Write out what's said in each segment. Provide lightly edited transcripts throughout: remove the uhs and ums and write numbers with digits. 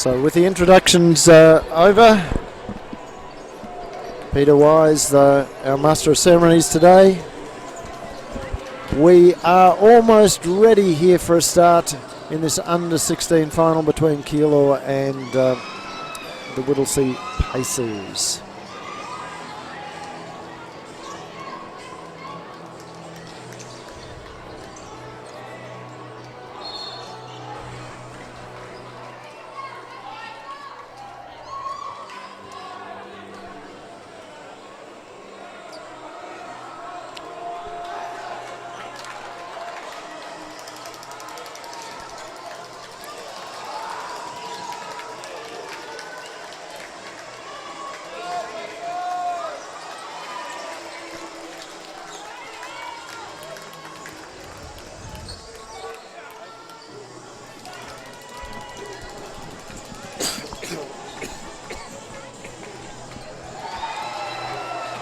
So with the introductions over, Peter Wise, our Master of Ceremonies today, we are almost ready here for a start in this under-16 final between Keilor and the Whittlesea Pacers.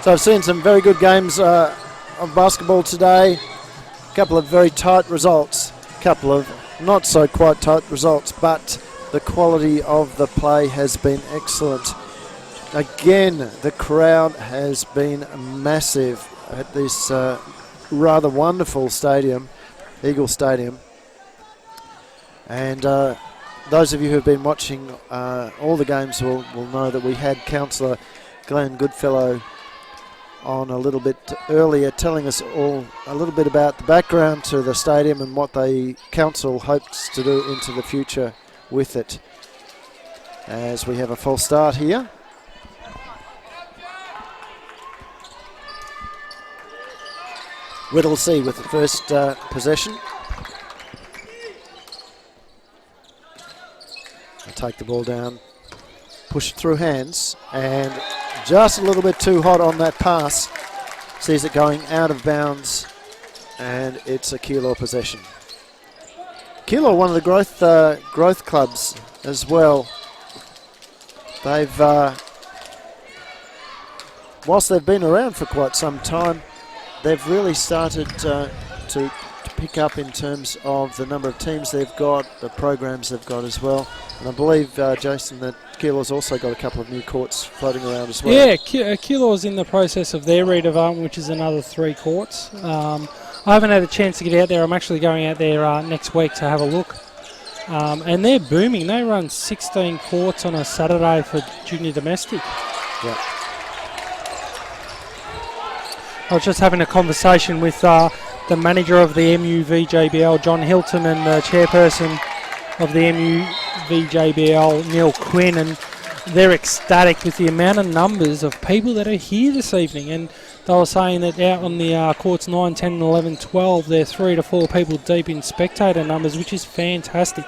So I've seen some very good games of basketball today. A couple of very tight results, a couple of not so quite tight results, but the quality of the play has been excellent. Again, the crowd has been massive at this rather wonderful stadium, Eagle Stadium. And those of you who have been watching all the games will know that we had Councillor Glenn Goodfellow on a little bit earlier, telling us all a little bit about the background to the stadium and what the council hopes to do into the future with it. As we have a false start here. Whittlesea with the first possession. They'll take the ball down, push it through hands, and just a little bit too hot on that pass. Sees it going out of bounds, and it's a Keilor possession. Keilor, one of the growth clubs as well. They've, whilst they've been around for quite some time, they've really started to pick up in terms of the number of teams they've got, the programs they've got as well. And I believe, Jason, that Keilor's also got a couple of new courts floating around as well. Yeah, Keilor's in the process of their redevelopment, which is another 3 courts. I haven't had a chance to get out there. I'm actually going out there next week to have a look. And they're booming. They run 16 courts on a Saturday for junior domestic. Yeah. I was just having a conversation with the manager of the MUVJBL, John Hilton, and the chairperson of the MUVJBL, Neil Quinn, and they're ecstatic with the amount of numbers of people that are here this evening. And they were saying that out on the courts 9, 10, 11, 12, they're 3 to 4 people deep in spectator numbers, which is fantastic.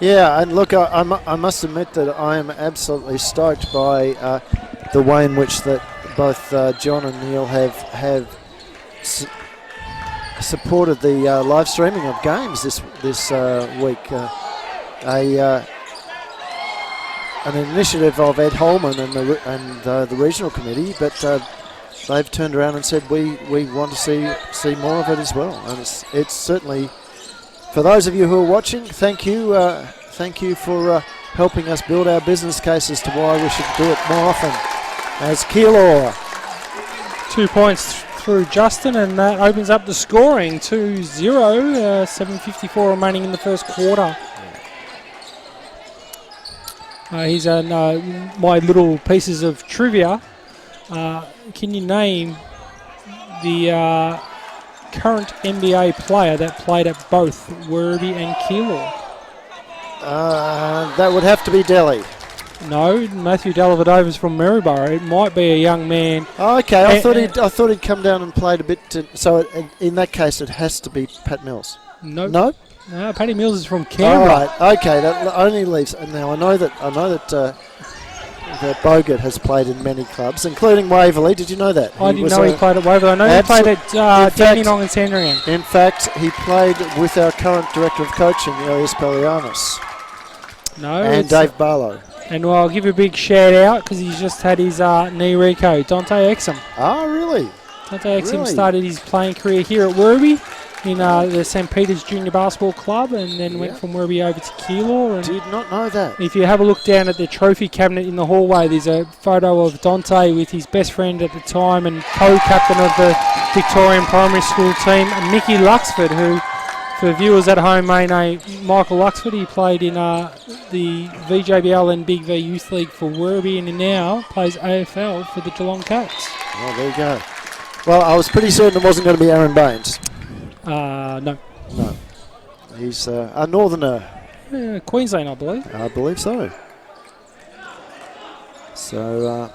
Yeah, and look, I must admit that I am absolutely stoked by the way in which that both John and Neil have supported the live streaming of games this week. An initiative of Ed Holman and the regional committee, but they've turned around and said we want to see more of it as well. And it's certainly, for those of you who are watching, thank you for helping us build our business case as to why we should do it more often. As Keilor, 2 points through Justin, and that opens up the scoring 2-0. 7:54 remaining in the first quarter. Here's my little pieces of trivia. Can you name the current NBA player that played at both Werribee and Keilor? That would have to be Delhi. No, Matthew Dellavedova's from Maryborough. It might be a young man. Oh, okay, I thought he'd come down and played a bit. In that case, it has to be Pat Mills. Nope. No. No, Paddy Mills is from Canberra. All right, okay, that only leaves. Now I know that that Bogut has played in many clubs, including Waverley. Did you know that? I didn't know he played at Waverley. I know he played at Dandenong and Sandringham. In fact, he played with our current director of coaching, Elias Pelianos. No, and Dave Barlow. And I'll give a big shout out because he's just had his knee reco. Dante Exum. Oh, really? Dante Exum started his playing career here at Werribee in the St. Peter's Junior Basketball Club, and then went from Werribee over to Keilor. Did not know that. If you have a look down at the trophy cabinet in the hallway, there's a photo of Dante with his best friend at the time and co-captain of the Victorian primary school team, Mickey Luxford, who, for viewers at home, may know Michael Luxford. He played in the VJBL and Big V Youth League for Werribee, and he now plays AFL for the Geelong Cats. Oh, there you go. Well, I was pretty certain it wasn't going to be Aaron Baines. No. He's a northerner. Queensland, I believe. I believe so. So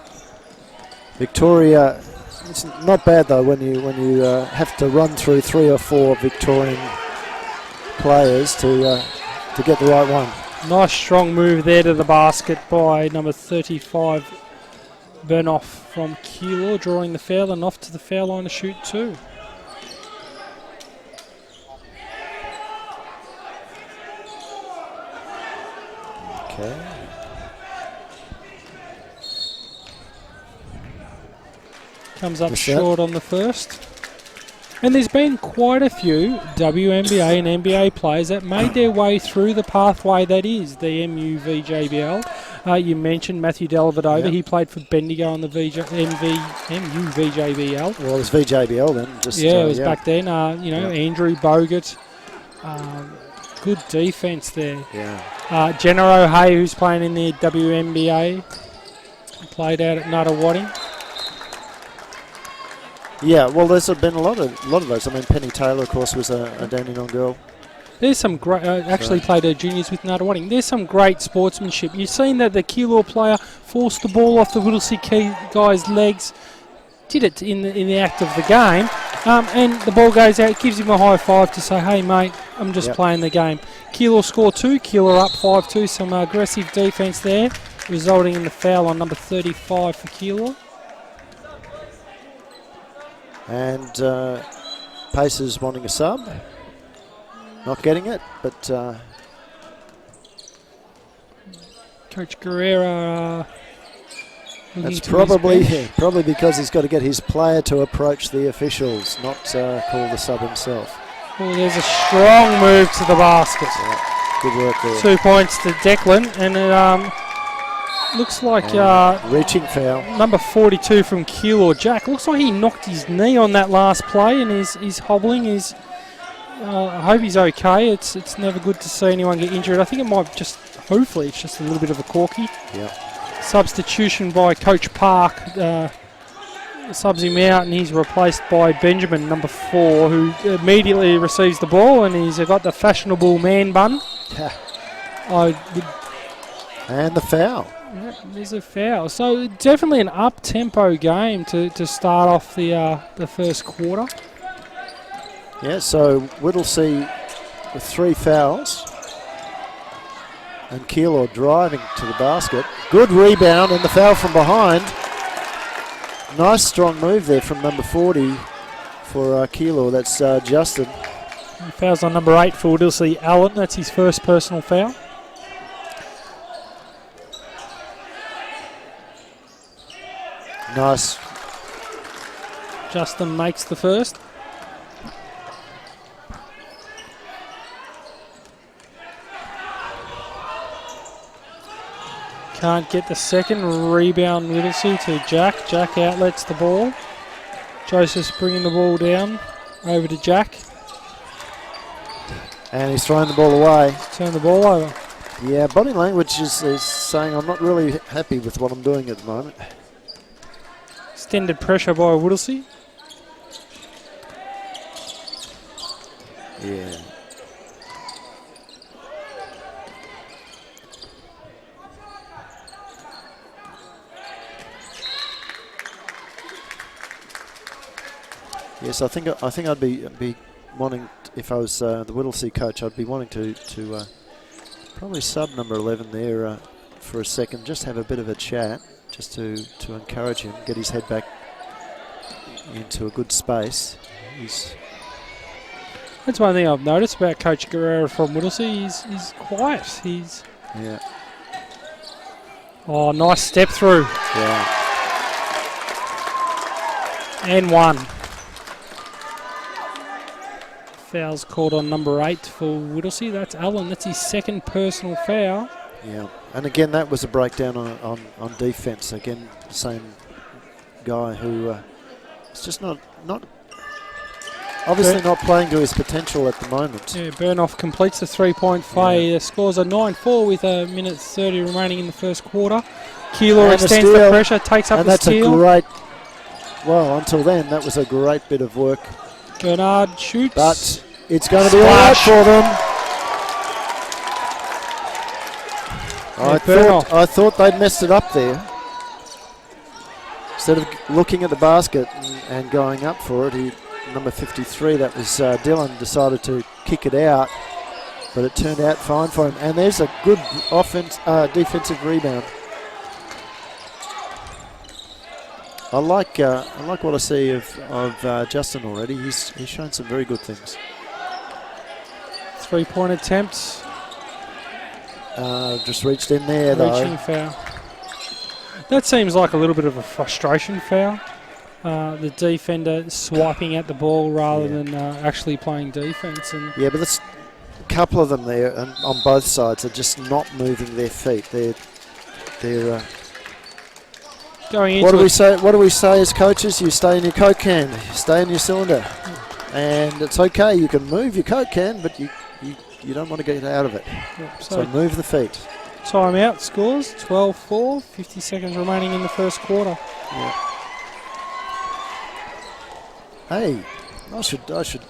Victoria, it's not bad though when you have to run through 3 or 4 Victorian players to get the right one. Nice strong move there to the basket by number 35, Burnoff from Keilor, drawing the foul and off to the foul line to shoot 2. Okay. Comes up short on the first. And there's been quite a few WNBA and NBA players that made their way through the pathway that is the MUVJBL. You mentioned Matthew Dellavedova. He played for Bendigo on the MUVJBL. Well, it was VJBL then. It was back then. Andrew Bogut. Good defence there. Yeah. Jenna O'Hay, who's playing in the WNBA, played out at Nuttawading. Yeah, well, there's been a lot of those. I mean, Penny Taylor, of course, was a Dandenong girl. There's some great. Actually, played her juniors with Nuttawading. There's some great sportsmanship. You've seen that the Keilor player forced the ball off the Whittlesea guy's legs. Did it in the act of the game, and the ball goes out. Gives him a high five to say, "Hey, mate, I'm just playing the game." Keilor score 2. Keilor up 5-2. Some aggressive defence there, resulting in the foul on number 35 for Keilor. And Pacers wanting a sub, not getting it, but Coach Guerrero. That's probably because he's got to get his player to approach the officials, not call the sub himself. Well, there's a strong move to the basket. Yeah, good work there. 2 points to Declan, and it looks like reaching foul. Number 42 from Keilor, Jack. Looks like he knocked his knee on that last play, and he's hobbling. I hope he's okay. It's never good to see anyone get injured. I think it might hopefully it's just a little bit of a corky. Yeah. Substitution by Coach Park. Subs him out, and he's replaced by Benjamin, number 4, who immediately receives the ball, and he's got the fashionable man bun. And the foul. Yeah, there's a foul. So definitely an up-tempo game to start off the first quarter. Yeah, so Whittlesea with 3 fouls. And Keilor driving to the basket. Good rebound and the foul from behind. Nice strong move there from number 40 for Keilor. That's Justin. He fouls on number 8 for Whittlesea, Allen. That's his first personal foul. Nice. Justin makes the first. Can't get the second. Rebound Whittlesea to Jack. Jack outlets the ball. Joseph's bringing the ball down. Over to Jack. And he's throwing the ball away. Turn the ball over. Yeah, body language is saying I'm not really happy with what I'm doing at the moment. Extended pressure by Whittlesea. Yeah. Yes, I think I'd be wanting, if I was the Whittlesea coach, I'd be wanting to probably sub number 11 there for a second, just have a bit of a chat, just to encourage him, get his head back into a good space. That's one thing I've noticed about Coach Guerrero from Whittlesea. He's quiet. Yeah. Oh, nice step through. Yeah. And one. Foul's called on number 8 for Whittlesea. That's Allen. That's his second personal foul. Yeah, and again that was a breakdown on defence. Again, the same guy who is just not obviously not playing to his potential at the moment. Yeah, Burnoff completes the 3-point play. Yeah. The scores are 9-4 with a minute 30 remaining in the first quarter. Keilor extends steal, the pressure, takes up and the that's steal. a great. Well, until then, that was a great bit of work. Bernard shoots. But it's going to be all right for them. I thought they'd messed it up there. Instead of looking at the basket and going up for it, number 53, that was Dylan, decided to kick it out. But it turned out fine for him. And there's a good defensive rebound. I like what I see of Justin already. He's shown some very good things. 3-point attempts. Just reached in there though. Reaching foul. That seems like a little bit of a frustration foul. The defender swiping at the ball rather than actually playing defence. And yeah, but there's a couple of them there, and on both sides are just not moving their feet. They're going into what do we say as coaches? You stay in your Coke can, you stay in your cylinder, and it's okay. You can move your Coke can, but you don't want to get out of it. Yep, so move the feet. Timeout scores 12-4. 50 seconds remaining in the first quarter. Yeah. Hey, I should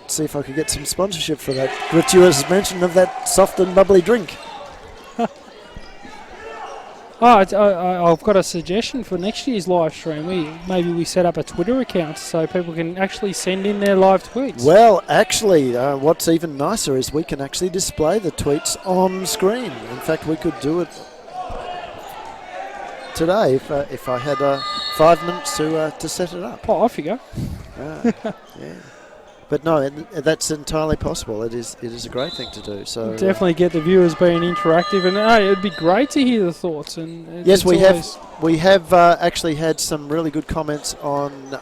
see if I could get some sponsorship for that gratuitous mention of that soft and bubbly drink. I've got a suggestion for next year's live stream. Maybe we set up a Twitter account so people can actually send in their live tweets. Well, actually, what's even nicer is we can actually display the tweets on screen. In fact, we could do it today if I had 5 minutes to set it up. Oh, off you go. Yeah. But no, that's entirely possible. It is a great thing to do. So definitely get the viewers being interactive, and it'd be great to hear the thoughts. And yes, we have actually had some really good comments on the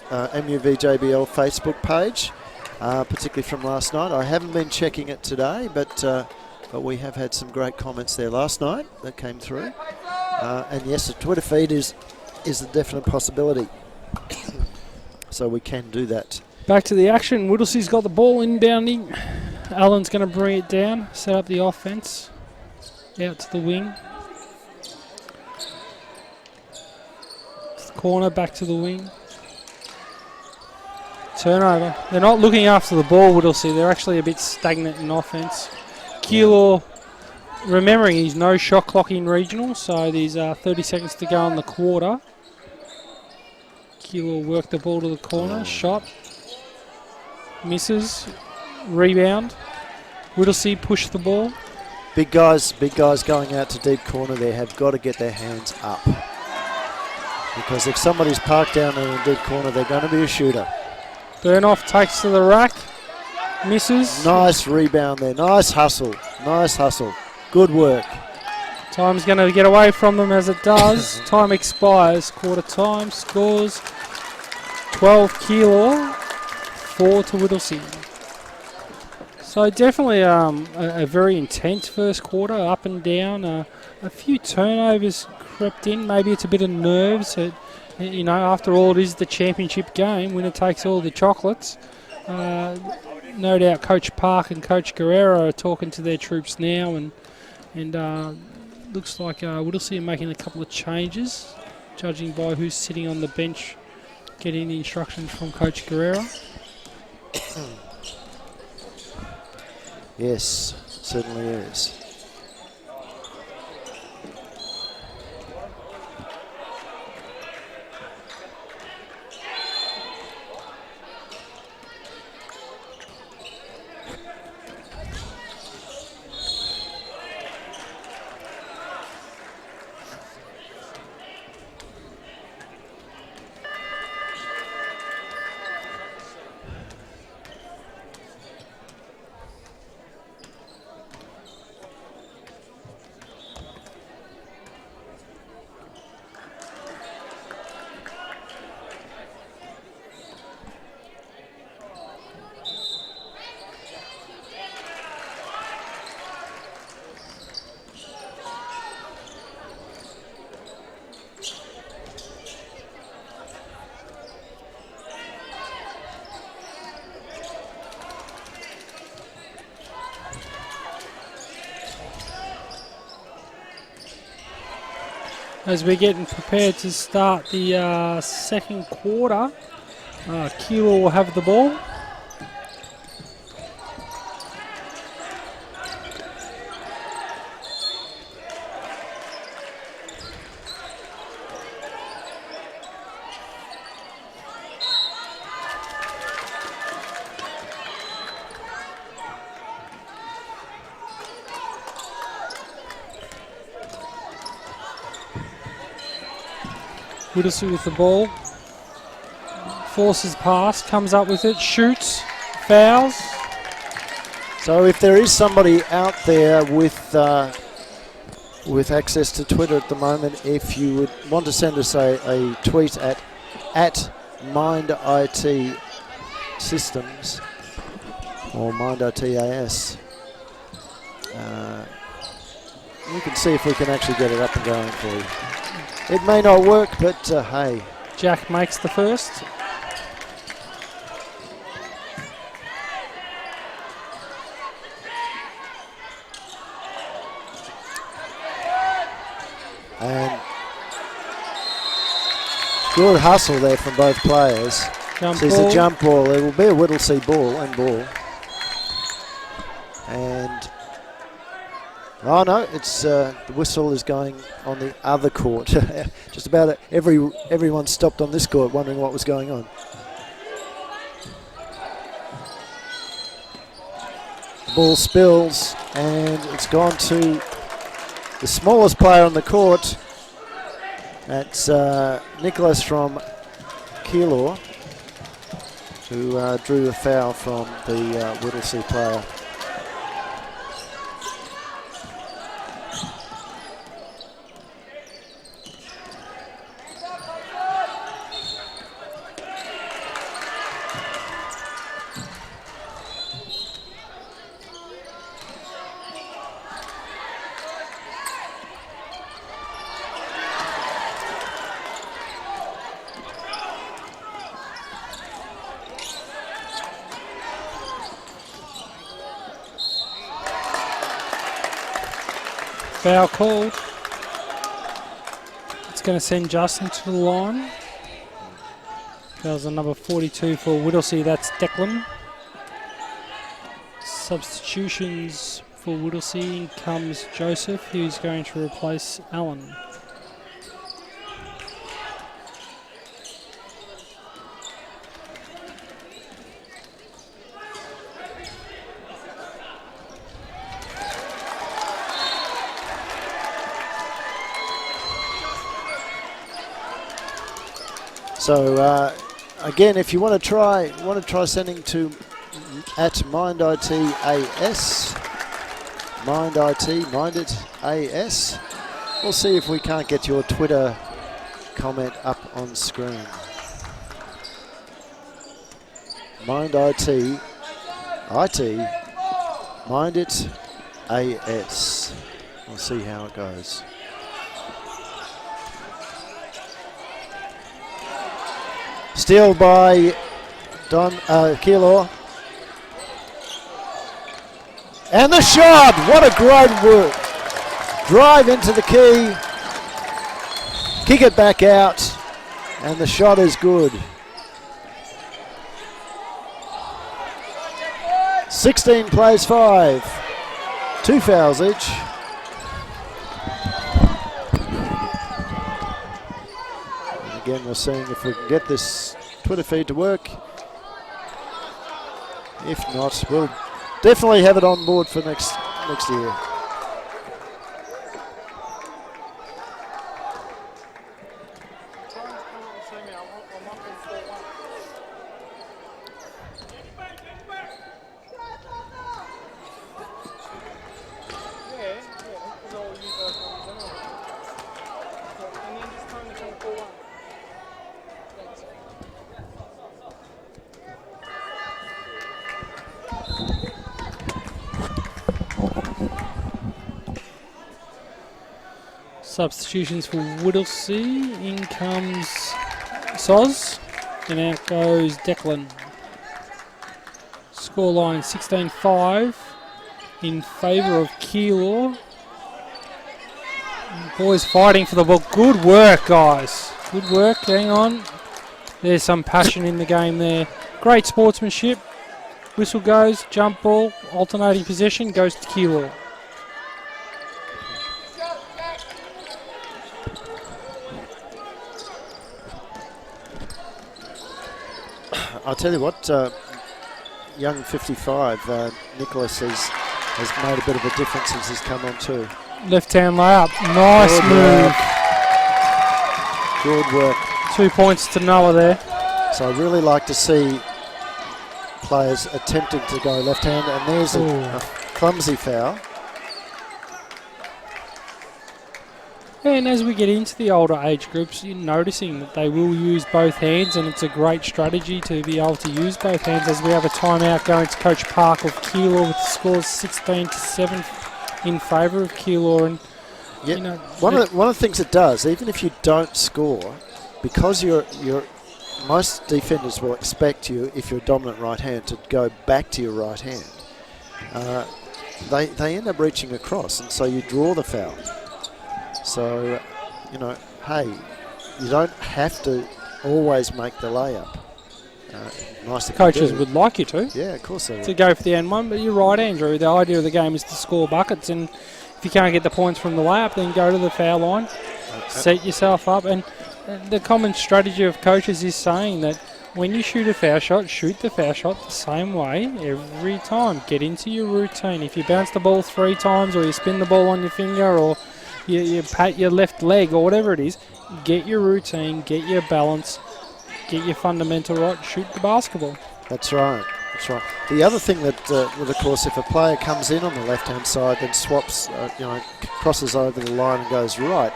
MUVJBL Facebook page, particularly from last night. I haven't been checking it today, but we have had some great comments there last night that came through. And yes, the Twitter feed is a definite possibility. So we can do that. Back to the action. Whittlesea's got the ball inbounding. Allen's going to bring it down, set up the offense. Out to the wing. Corner, back to the wing. Turnover. They're not looking after the ball, Whittlesea. They're actually a bit stagnant in offense. Keilor, remembering he's no shot clock in regional, so there's 30 seconds to go on the quarter. Keilor worked the ball to the corner. Shot. Misses. Rebound. Whittlesea pushed the ball. big guys going out to deep corner there have got to get their hands up. Because if somebody's parked down there in deep corner, they're going to be a shooter. Burnoff takes to the rack. Misses. Nice rebound there. Nice hustle. Nice hustle. Good work. Time's going to get away from them as it does. Time expires. Quarter time. Scores 12 Keilor, 4 to Whittlesea. So definitely a very intense first quarter, up and down. A few turnovers crept in. Maybe it's a bit of nerves. You know, after all, it is the championship game. Winner takes all the chocolates. No doubt Coach Park and Coach Guerrero are talking to their troops now, and looks like Whittlesea are making a couple of changes, judging by who's sitting on the bench, getting the instructions from Coach Guerrero. Yes, certainly is. As we're getting prepared to start the second quarter, Keilor will have the ball. Whittlesea with the ball, forces pass, comes up with it, shoots, fouls. So if there is somebody out there with access to Twitter at the moment, if you would want to send us a tweet at MindIT Systems or MindITAS, we can see if we can actually get it up and going for you. It may not work, but hey. Jack makes the first. And good hustle there from both players. It's a jump ball. It will be a Whittlesea ball. And oh no, it's the whistle is going on the other court. Just about everyone stopped on this court wondering what was going on. The ball spills and it's gone to the smallest player on the court. That's Nicholas from Keilor, who drew a foul from the Whittlesea player. Foul called. It's going to send Justin to the line. Fouls on number 42 for Whittlesea, that's Declan. Substitutions for Whittlesea, in comes Joseph, who's going to replace Allen. So again, if you want to try sending to at MindITAS, MindITAS. We'll see if we can't get your Twitter comment up on screen. MindIT, MindIT AS. We'll see how it goes. Steal by Keilor. And the shot! What a great work. Drive into the key. Kick it back out. And the shot is good. 16 plays 5. 2 fouls each. And again, we're seeing if we can get this Twitter feed to work. If not, we'll definitely have it on board for next year. Substitutions for Whittlesea. In comes Soz, and out goes Declan. Scoreline 16-5 in favour of Keilor. Boys fighting for the ball. Good work, guys. Good work. Hang on. There's some passion in the game there. Great sportsmanship. Whistle goes. Jump ball. Alternating possession goes to Keilor. I'll tell you what, young 55, Nicholas has made a bit of a difference since he's come on too. Left-hand layup. Nice move. Good work. 2 points to Noah there. So I really like to see players attempting to go left-hand, and there's a clumsy foul. And as we get into the older age groups, you're noticing that they will use both hands, and it's a great strategy to be able to use both hands. As we have a timeout going to Coach Park of Keilor with the scores 16-7 in favour of Keilor. And yep. You know, one of the things it does, even if you don't score, because most defenders will expect you, if you're dominant right hand, to go back to your right hand. They end up reaching across, and so you draw the foul. So, you know, hey, you don't have to always make the layup. Nice if coaches would like you to. Yeah, of course they would. To go for the end one, but you're right, Andrew. The idea of the game is to score buckets, and if you can't get the points from the layup, then go to the foul line, set yourself up. And the common strategy of coaches is saying that when you shoot a foul shot, shoot the foul shot the same way every time. Get into your routine. If you bounce the ball 3 times, or you spin the ball on your finger, or you pat your left leg, or whatever it is, get your routine, get your balance, get your fundamental right, shoot the basketball. That's right. That's right. The other thing that, well, of course, if a player comes in on the left-hand side, then swaps, crosses over the line and goes right,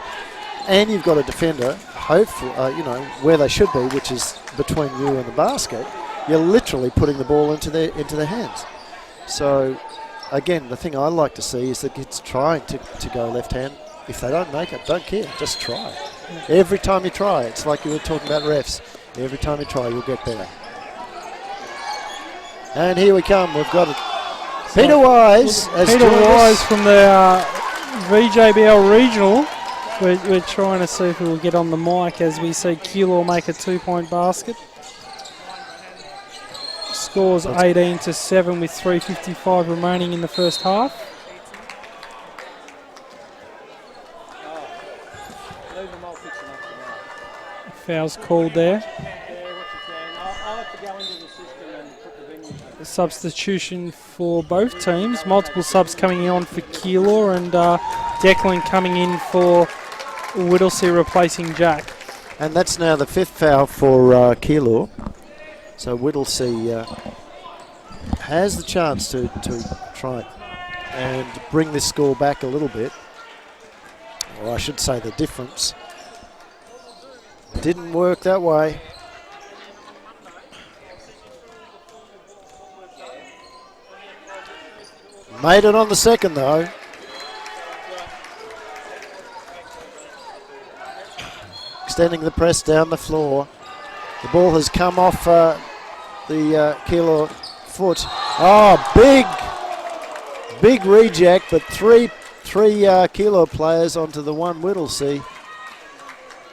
and you've got a defender, hopefully, where they should be, which is between you and the basket, you're literally putting the ball into their hands. So, again, the thing I like to see is that kids trying to go left-hand. If they don't make it, don't care, just try. Every time you try, it's like you were talking about refs. Every time you try, you'll get better. And here we come. We've got it. Peter Wise. Peter Wise from the VJBL Regional. We're trying to see if we'll get on the mic as we see Kilor make a 2-point basket. Scores 18-7 with 3:55 remaining in the first half. Foul's called there. A substitution for both teams. Multiple subs coming on for Keilor, and Declan coming in for Whittlesea replacing Jack. And that's now the 5th foul for Keilor. So Whittlesea has the chance to try and bring this score back a little bit. Or I should say the difference. Didn't work that way. Made it on the second though. Extending the press down the floor. The ball has come off the Keilor foot. Oh, big reject, but three Keilor players onto the one Whittlesea.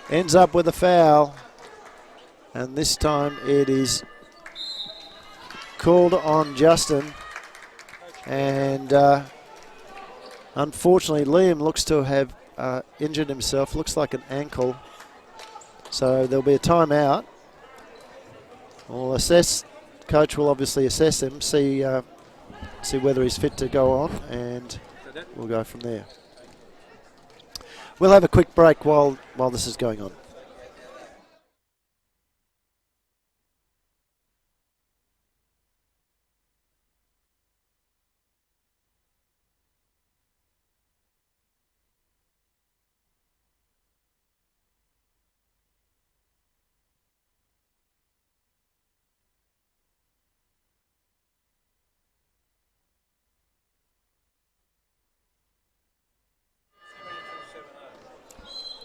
Ends up with a foul. And this time it is called on Justin. And unfortunately, Liam looks to have injured himself. Looks like an ankle. So there'll be a timeout. We'll assess. Coach will obviously assess him, see whether he's fit to go on, and we'll go from there. We'll have a quick break while this is going on.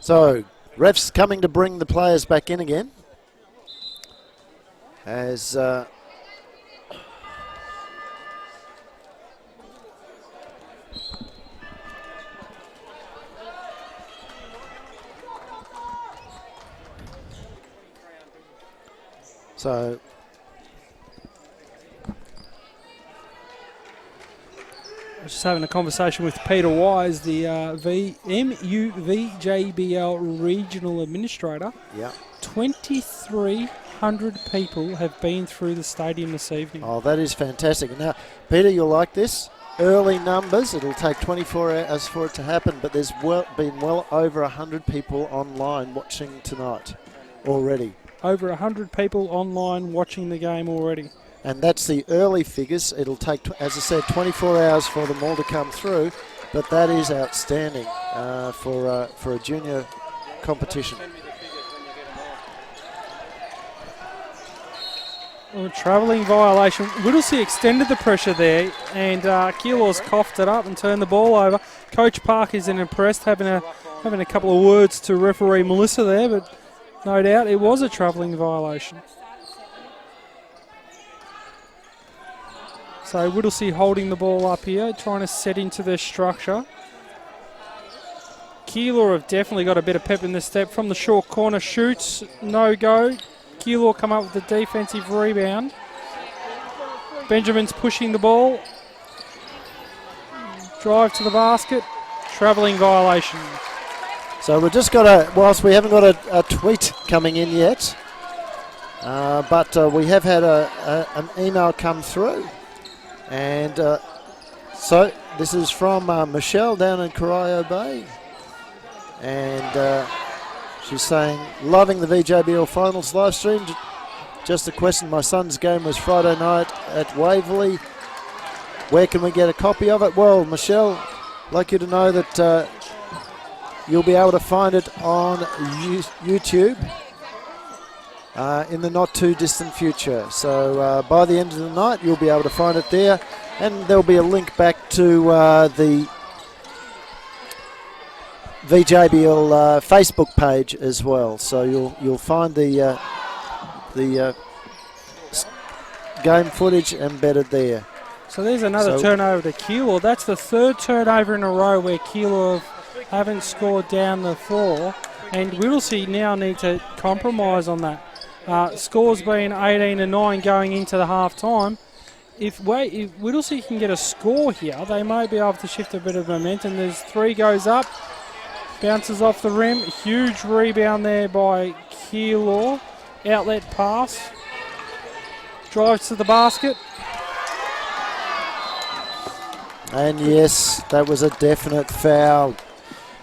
So, refs coming to bring the players back in again. As so I was just having a conversation with Peter Wise, the MUVJBL Regional Administrator. Yeah. 2,300 people have been through the stadium this evening. Oh, that is fantastic. Now, Peter, you'll like this. Early numbers. It'll take 24 hours for it to happen, but there's been well over 100 people online watching tonight already. Over 100 people online watching the game already. And that's the early figures. It'll take, as I said, 24 hours for them all to come through, but that is outstanding for a junior competition. Well, travelling violation. Whittlesea extended the pressure there, and Keilor's coughed it up and turned the ball over. Coach Park isn't impressed, having a couple of words to referee Melissa there, but no doubt it was a travelling violation. So Whittlesea holding the ball up here, trying to set into their structure. Keilor have definitely got a bit of pep in their step. From the short corner, shoots, no go. Keilor come up with the defensive rebound. Benjamin's pushing the ball. Drive to the basket. Travelling violation. So we've just got whilst we haven't got a tweet coming in yet, but we have had an email come through. And so this is from Michelle down in Corio Bay. And she's saying, loving the VJBL Finals live stream. Just a question, my son's game was Friday night at Waverley. Where can we get a copy of it? Well, Michelle, I'd like you to know that you'll be able to find it on YouTube in the not too distant future. So by the end of the night, you'll be able to find it there. And there'll be a link back to the VJBL Facebook page as well. So you'll find the game footage embedded there. So there's another turnover to Keilor. That's the third turnover in a row where Keilor haven't scored down the floor, and Whittlesea now need to compromise on that. Scores being 18-9 going into the half time. If Whittlesea can get a score here, they may be able to shift a bit of momentum. There's three goes up, bounces off the rim. Huge rebound there by Keilor. Outlet pass. Drives to the basket. And yes, that was a definite foul.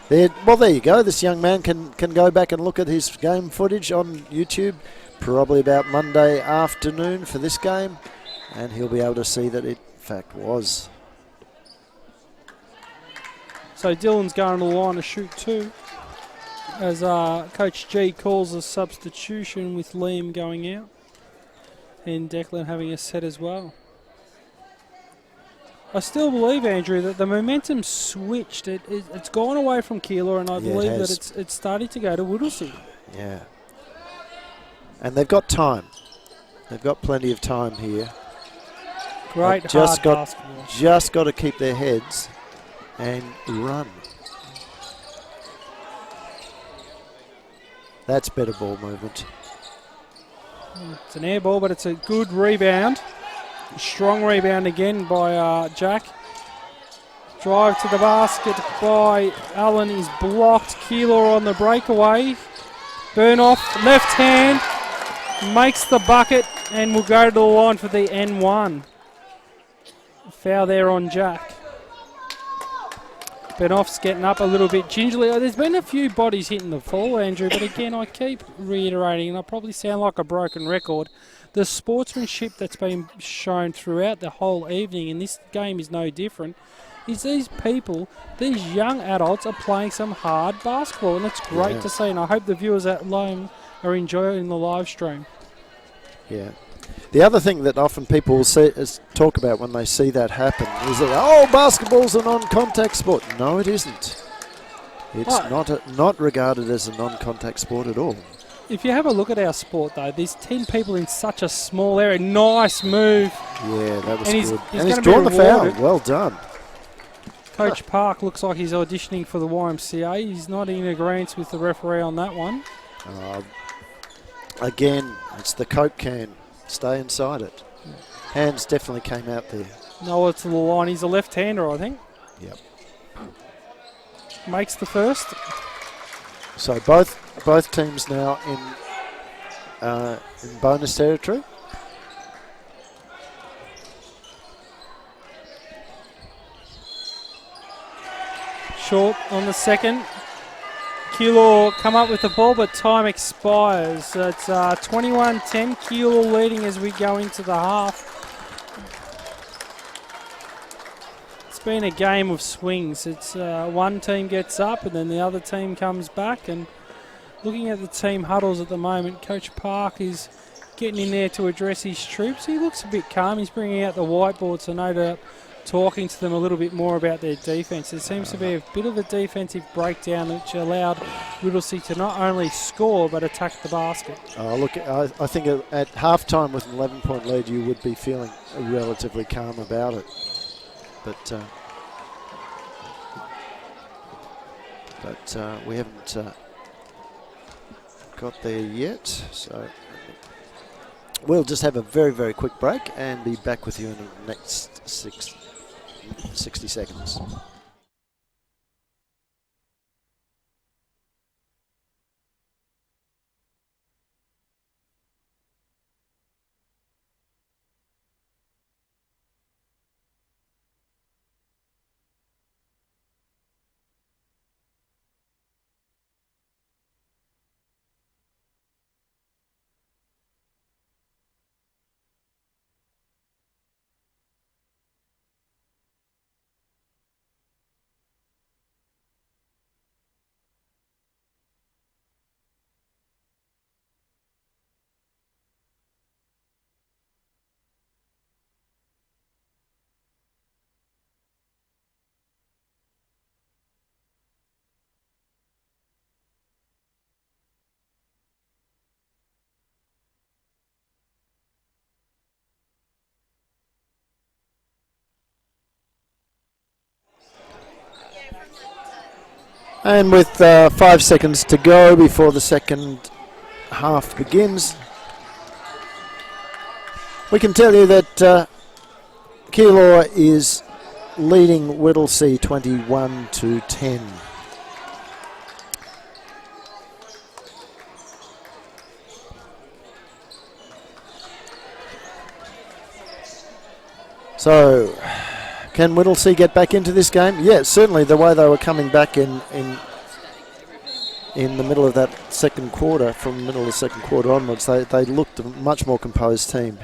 Well, there you go. This young man can go back and look at his game footage on YouTube, probably about Monday afternoon for this game, and he'll be able to see that it, in fact, was. So Dylan's going to the line to shoot 2, as Coach G calls a substitution with Liam going out, and Declan having a set as well. I still believe, Andrew, that the momentum switched. It's gone away from Keilor, and I believe that it's starting to go to Whittlesea. Yeah. And they've got time. They've got plenty of time here. Great hard basketball. Just got to keep their heads and run. That's better ball movement. It's an air ball, but it's a good rebound. Strong rebound again by Jack. Drive to the basket by Allen is blocked. Keilor on the breakaway. Burnoff, left hand, makes the bucket and will go to the line for the N1. Foul there on Jack. Burnoff's getting up a little bit gingerly. There's been a few bodies hitting the fall, Andrew, but again, I keep reiterating, and I probably sound like a broken record, the sportsmanship that's been shown throughout the whole evening, and this game is no different, is these people, these young adults are playing some hard basketball, and it's great to see, and I hope the viewers at home are enjoying the live stream. Yeah. The other thing that often people will talk about when they see that happen is that, basketball's a non-contact sport. No, it isn't. It's not regarded as a non-contact sport at all. If you have a look at our sport, though, there's 10 people in such a small area. Nice move. Yeah, that was good. He's drawn the foul. Well done. Coach Park looks like he's auditioning for the YMCA. He's not in agreement with the referee on that one. Again, it's the Coke can. Stay inside it. Hands definitely came out there. No, it's the line. He's a left-hander, I think. Yep. Makes the first. So both teams now in bonus territory. Short on the second. Kilor come up with the ball, but time expires. It's 21-10. Keilor leading as we go into the half. It's been a game of swings. It's one team gets up and then the other team comes back. And looking at the team huddles at the moment, Coach Park is getting in there to address his troops. He looks a bit calm. He's bringing out the whiteboard, so no doubt talking to them a little bit more about their defence. There seems to be a bit of a defensive breakdown which allowed Whittlesea to not only score but attack the basket. Look, I think at halftime with an 11-point lead you would be feeling relatively calm about it. But we haven't got there yet. So we'll just have a very, very quick break and be back with you in the next 60 seconds. And with 5 seconds to go before the second half begins, we can tell you that Keilor is leading Whittlesea 21-10. So, can Whittlesea get back into this game? Yeah, certainly the way they were coming back in in the middle of that second quarter, from the middle of the second quarter onwards, they looked a much more composed team.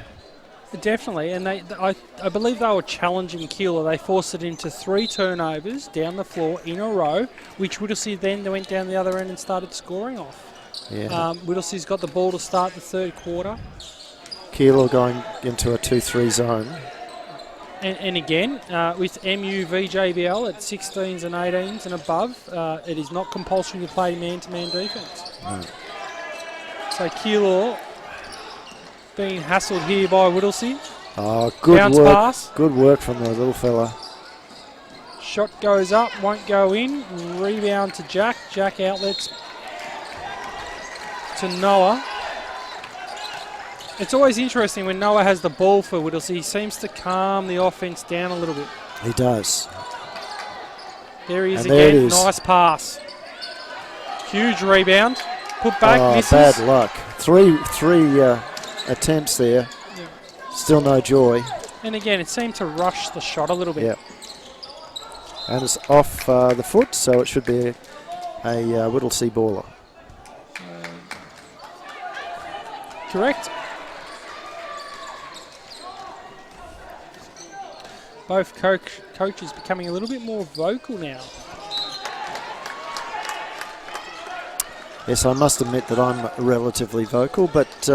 Definitely, and I believe they were challenging Keilor. They forced it into 3 turnovers down the floor in a row, which Whittlesea then went down the other end and started scoring off. Yeah. Whittlesea's got the ball to start the third quarter. Keilor going into a 2-3 zone. And again, with MUVJBL at 16s and 18s and above, it is not compulsory to play man-to-man defence. No. So Keilor being hassled here by Whittlesea. Oh, good Bounce work. pass. Good work from the little fella. Shot goes up, won't go in. Rebound to Jack. Jack outlets to Noah. It's always interesting when Noah has the ball for Whittlesea. He seems to calm the offense down a little bit. He does. There he is And there again. it is. Nice pass. Huge rebound. Put back, misses. Bad luck. Three attempts there. Yeah. Still no joy. And again, it seemed to rush the shot a little bit. Yeah. And it's off the foot, so it should be a Whittlesea baller. Correct. Both coaches becoming a little bit more vocal now. Yes, I must admit that I'm relatively vocal, but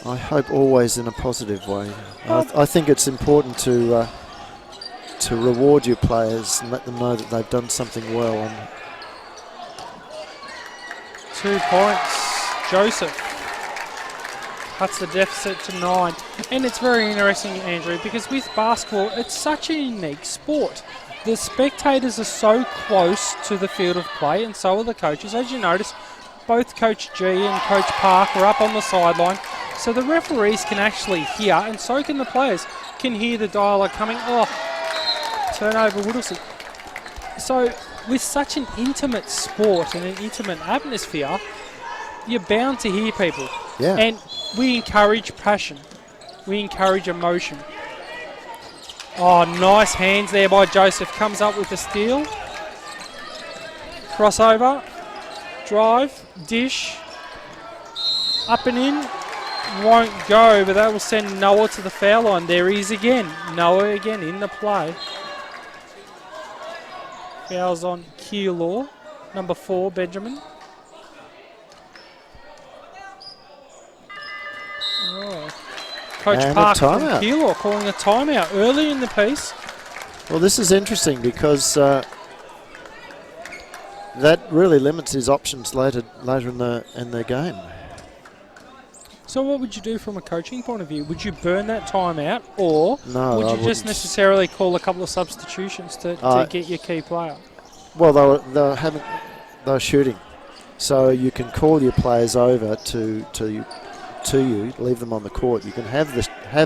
I hope always in a positive way. I think it's important to reward your players and let them know that they've done something well. And 2 points. Joseph cuts the deficit to 9. And it's very interesting, Andrew, because with basketball, it's such a unique sport. The spectators are so close to the field of play, and so are the coaches. As you notice, both Coach G and Coach Park are up on the sideline, so the referees can actually hear, and so can the players, can hear the dialogue coming. Oh, turnover Whittlesea. So with such an intimate sport and an intimate atmosphere, you're bound to hear people. yeah, And we encourage passion. We encourage emotion. Oh, nice hands there by Joseph. Comes up with a steal. Crossover. Drive. Dish. Up and in. Won't go, but that will send Noah to the foul line. There he is again. Noah again in the play. Fouls on Keilor. Number 4, Benjamin. Coach And Park a from timeout. Keilor calling a timeout early in the piece. well, this is interesting because that really limits his options later in the game. So what would you do from a coaching point of view? Would you burn that timeout, or No, would I you just wouldn't. necessarily call a couple of substitutions to get your key player? Well, they were shooting, so you can call your players over to you, leave them on the court. You can have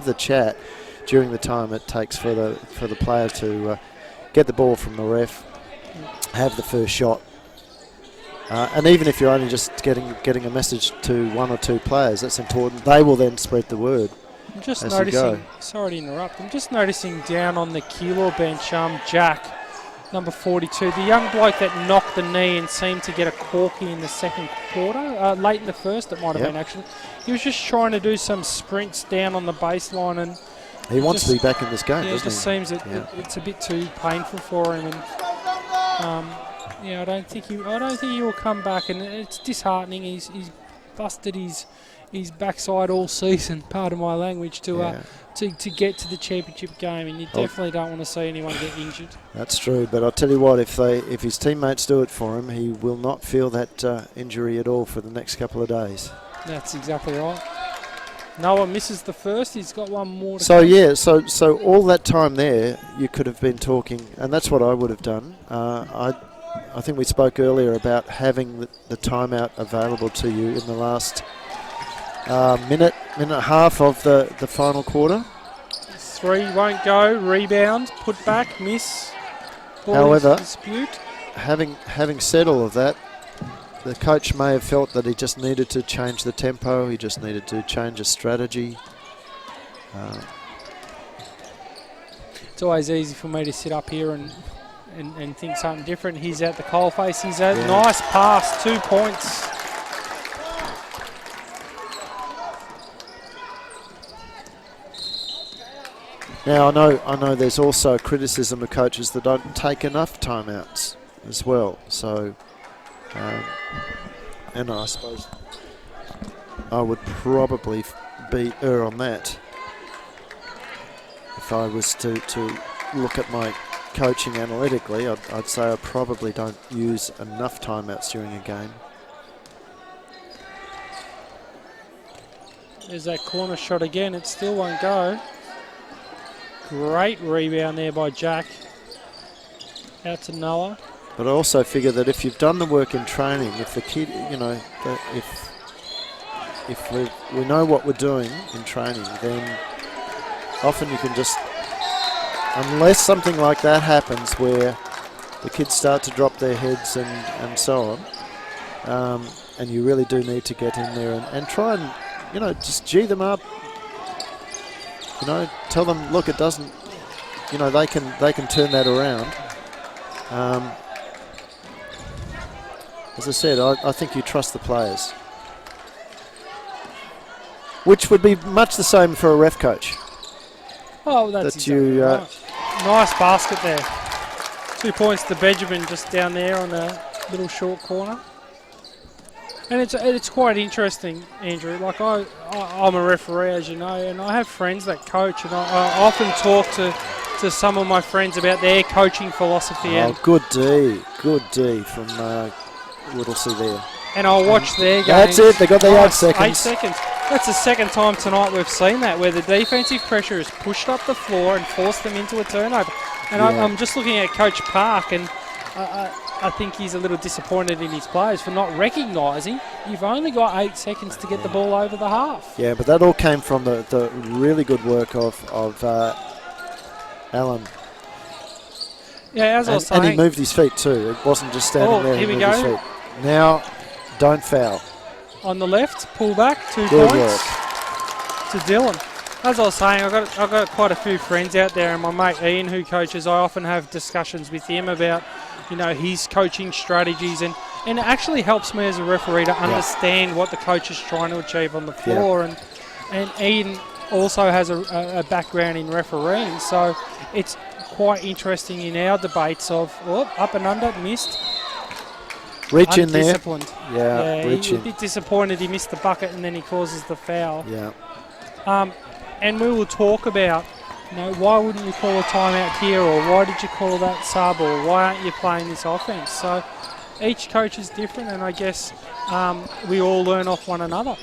the chat during the time it takes for the player to get the ball from the ref, have the first shot, and even if you're only just getting a message to 1 or 2 players, that's important. They will then spread the word. I'm just as you noticing. go. Sorry to interrupt. I'm just noticing down on the Keilor bench, Jack, number 42, the young bloke that knocked the knee and seemed to get a corky in the second quarter, late in the first it might have been actually. He was just trying to do some sprints down on the baseline, and He wants to be back in this game, it doesn't just he? seems it's a bit too painful for him, and I don't think he will come back, and it's disheartening. He's busted his backside all season, pardon my language, to get to the championship game, and you definitely don't want to see anyone get injured. That's true, but I'll tell you what, if his teammates do it for him, he will not feel that injury at all for the next couple of days. That's exactly right. Noah misses the first. He's got one more to So come. yeah, so all that time there, you could have been talking, and that's what I would have done. I think we spoke earlier about having the timeout available to you in the last minute and a half of the final quarter. 3 won't go. Rebound. Put back. Miss. Ball However, into dispute. having said all of that, the coach may have felt that he just needed to change the tempo. He just needed to change his strategy. It's always easy for me to sit up here and think something different. He's at the coalface. He's a nice pass, 2 points. Now I know there's also a criticism of coaches that don't take enough timeouts as well. So, and I suppose I would probably err on that if I was to look at my coaching analytically. I'd say I probably don't use enough timeouts during a game. There's that corner shot again. It still won't go. Great rebound there by Jack. Out to Noah. But I also figure that if you've done the work in training, if the kid, you know, if we know what we're doing in training, then often you can just, unless something like that happens where the kids start to drop their heads and so on, and you really do need to get in there and try and, you know, just G them up. You know, tell them, look, it doesn't, you know, they can turn that around. As I said, I think you trust the players. Which would be much the same for a ref coach. Oh, that's exactly right. Nice basket there. 2 points to Benjamin just down there on the little short corner. And it's quite interesting, Andrew. Like I'm a referee, as you know, and I have friends that coach, and I often talk to some of my friends about their coaching philosophy. Oh, good D from Whittlesea there. And I'll watch their games. That's it. They got their 8 seconds. 8 seconds. That's the second time tonight we've seen that, where the defensive pressure has pushed up the floor and forced them into a turnover. And I'm just looking at Coach Park, and I think he's a little disappointed in his players for not recognising you've only got 8 seconds to get the ball over the half. Yeah, but that all came from the really good work of Alan. Yeah, as I was saying. And he moved his feet too. It wasn't just standing there. Here he we moved go. his feet. Now, don't foul. On the left, pull back, 2 Good points work. to Dylan. As I was saying, I've got quite a few friends out there, and my mate Ian, who coaches, I often have discussions with him about, you know, his coaching strategies, and it actually helps me as a referee to understand what the coach is trying to achieve on the floor. Yeah. And Ian also has a background in refereeing, so it's quite interesting in our debates of up and under, missed. Reach in there. Yeah, reach he's in. a bit disappointed he missed the bucket and then he causes the foul. Yeah. And we will talk about, you know, why wouldn't you call a timeout here, or why did you call that sub, or why aren't you playing this offense? So each coach is different, and I guess we all learn off one another.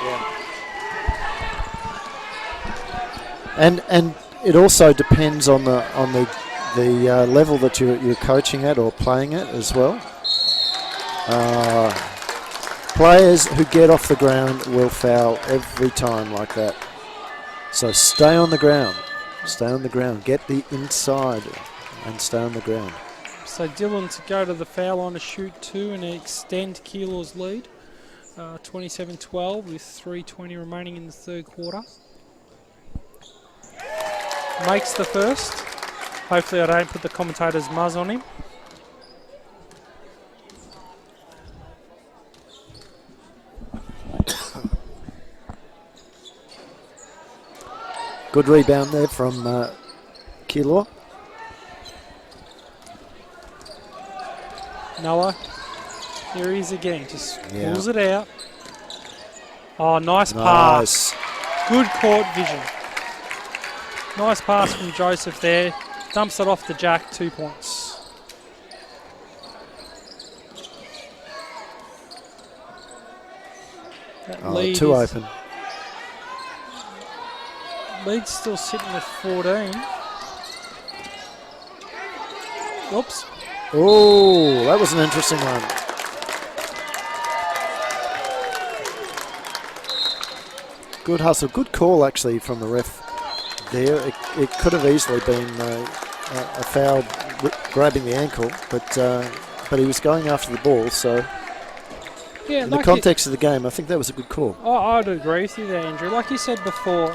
Yeah. And it also depends on the level that you're coaching at or playing at as well. Players who get off the ground will foul every time like that. So stay on the ground. Stay on the ground. Get the inside and stay on the ground. So Dylan to go to the foul line to shoot 2 and extend Keilor's lead. 27-12 with 3:20 remaining in the third quarter. Makes the first. Hopefully I don't put the commentator's muzz on him. Good rebound there from Keilor. Noah, here he is again, just pulls it out. Oh, nice pass. Good court vision. Nice pass from Joseph there. Dumps it off to Jack, 2 points. That lead too open. Lead's still sitting at 14. Oops. Oh, that was an interesting one. Good hustle. Good call, actually, from the ref there. It could have easily been a foul grabbing the ankle, but he was going after the ball, so in the context of the game, I think that was a good call. I'd agree with you there, Andrew. Like you said before,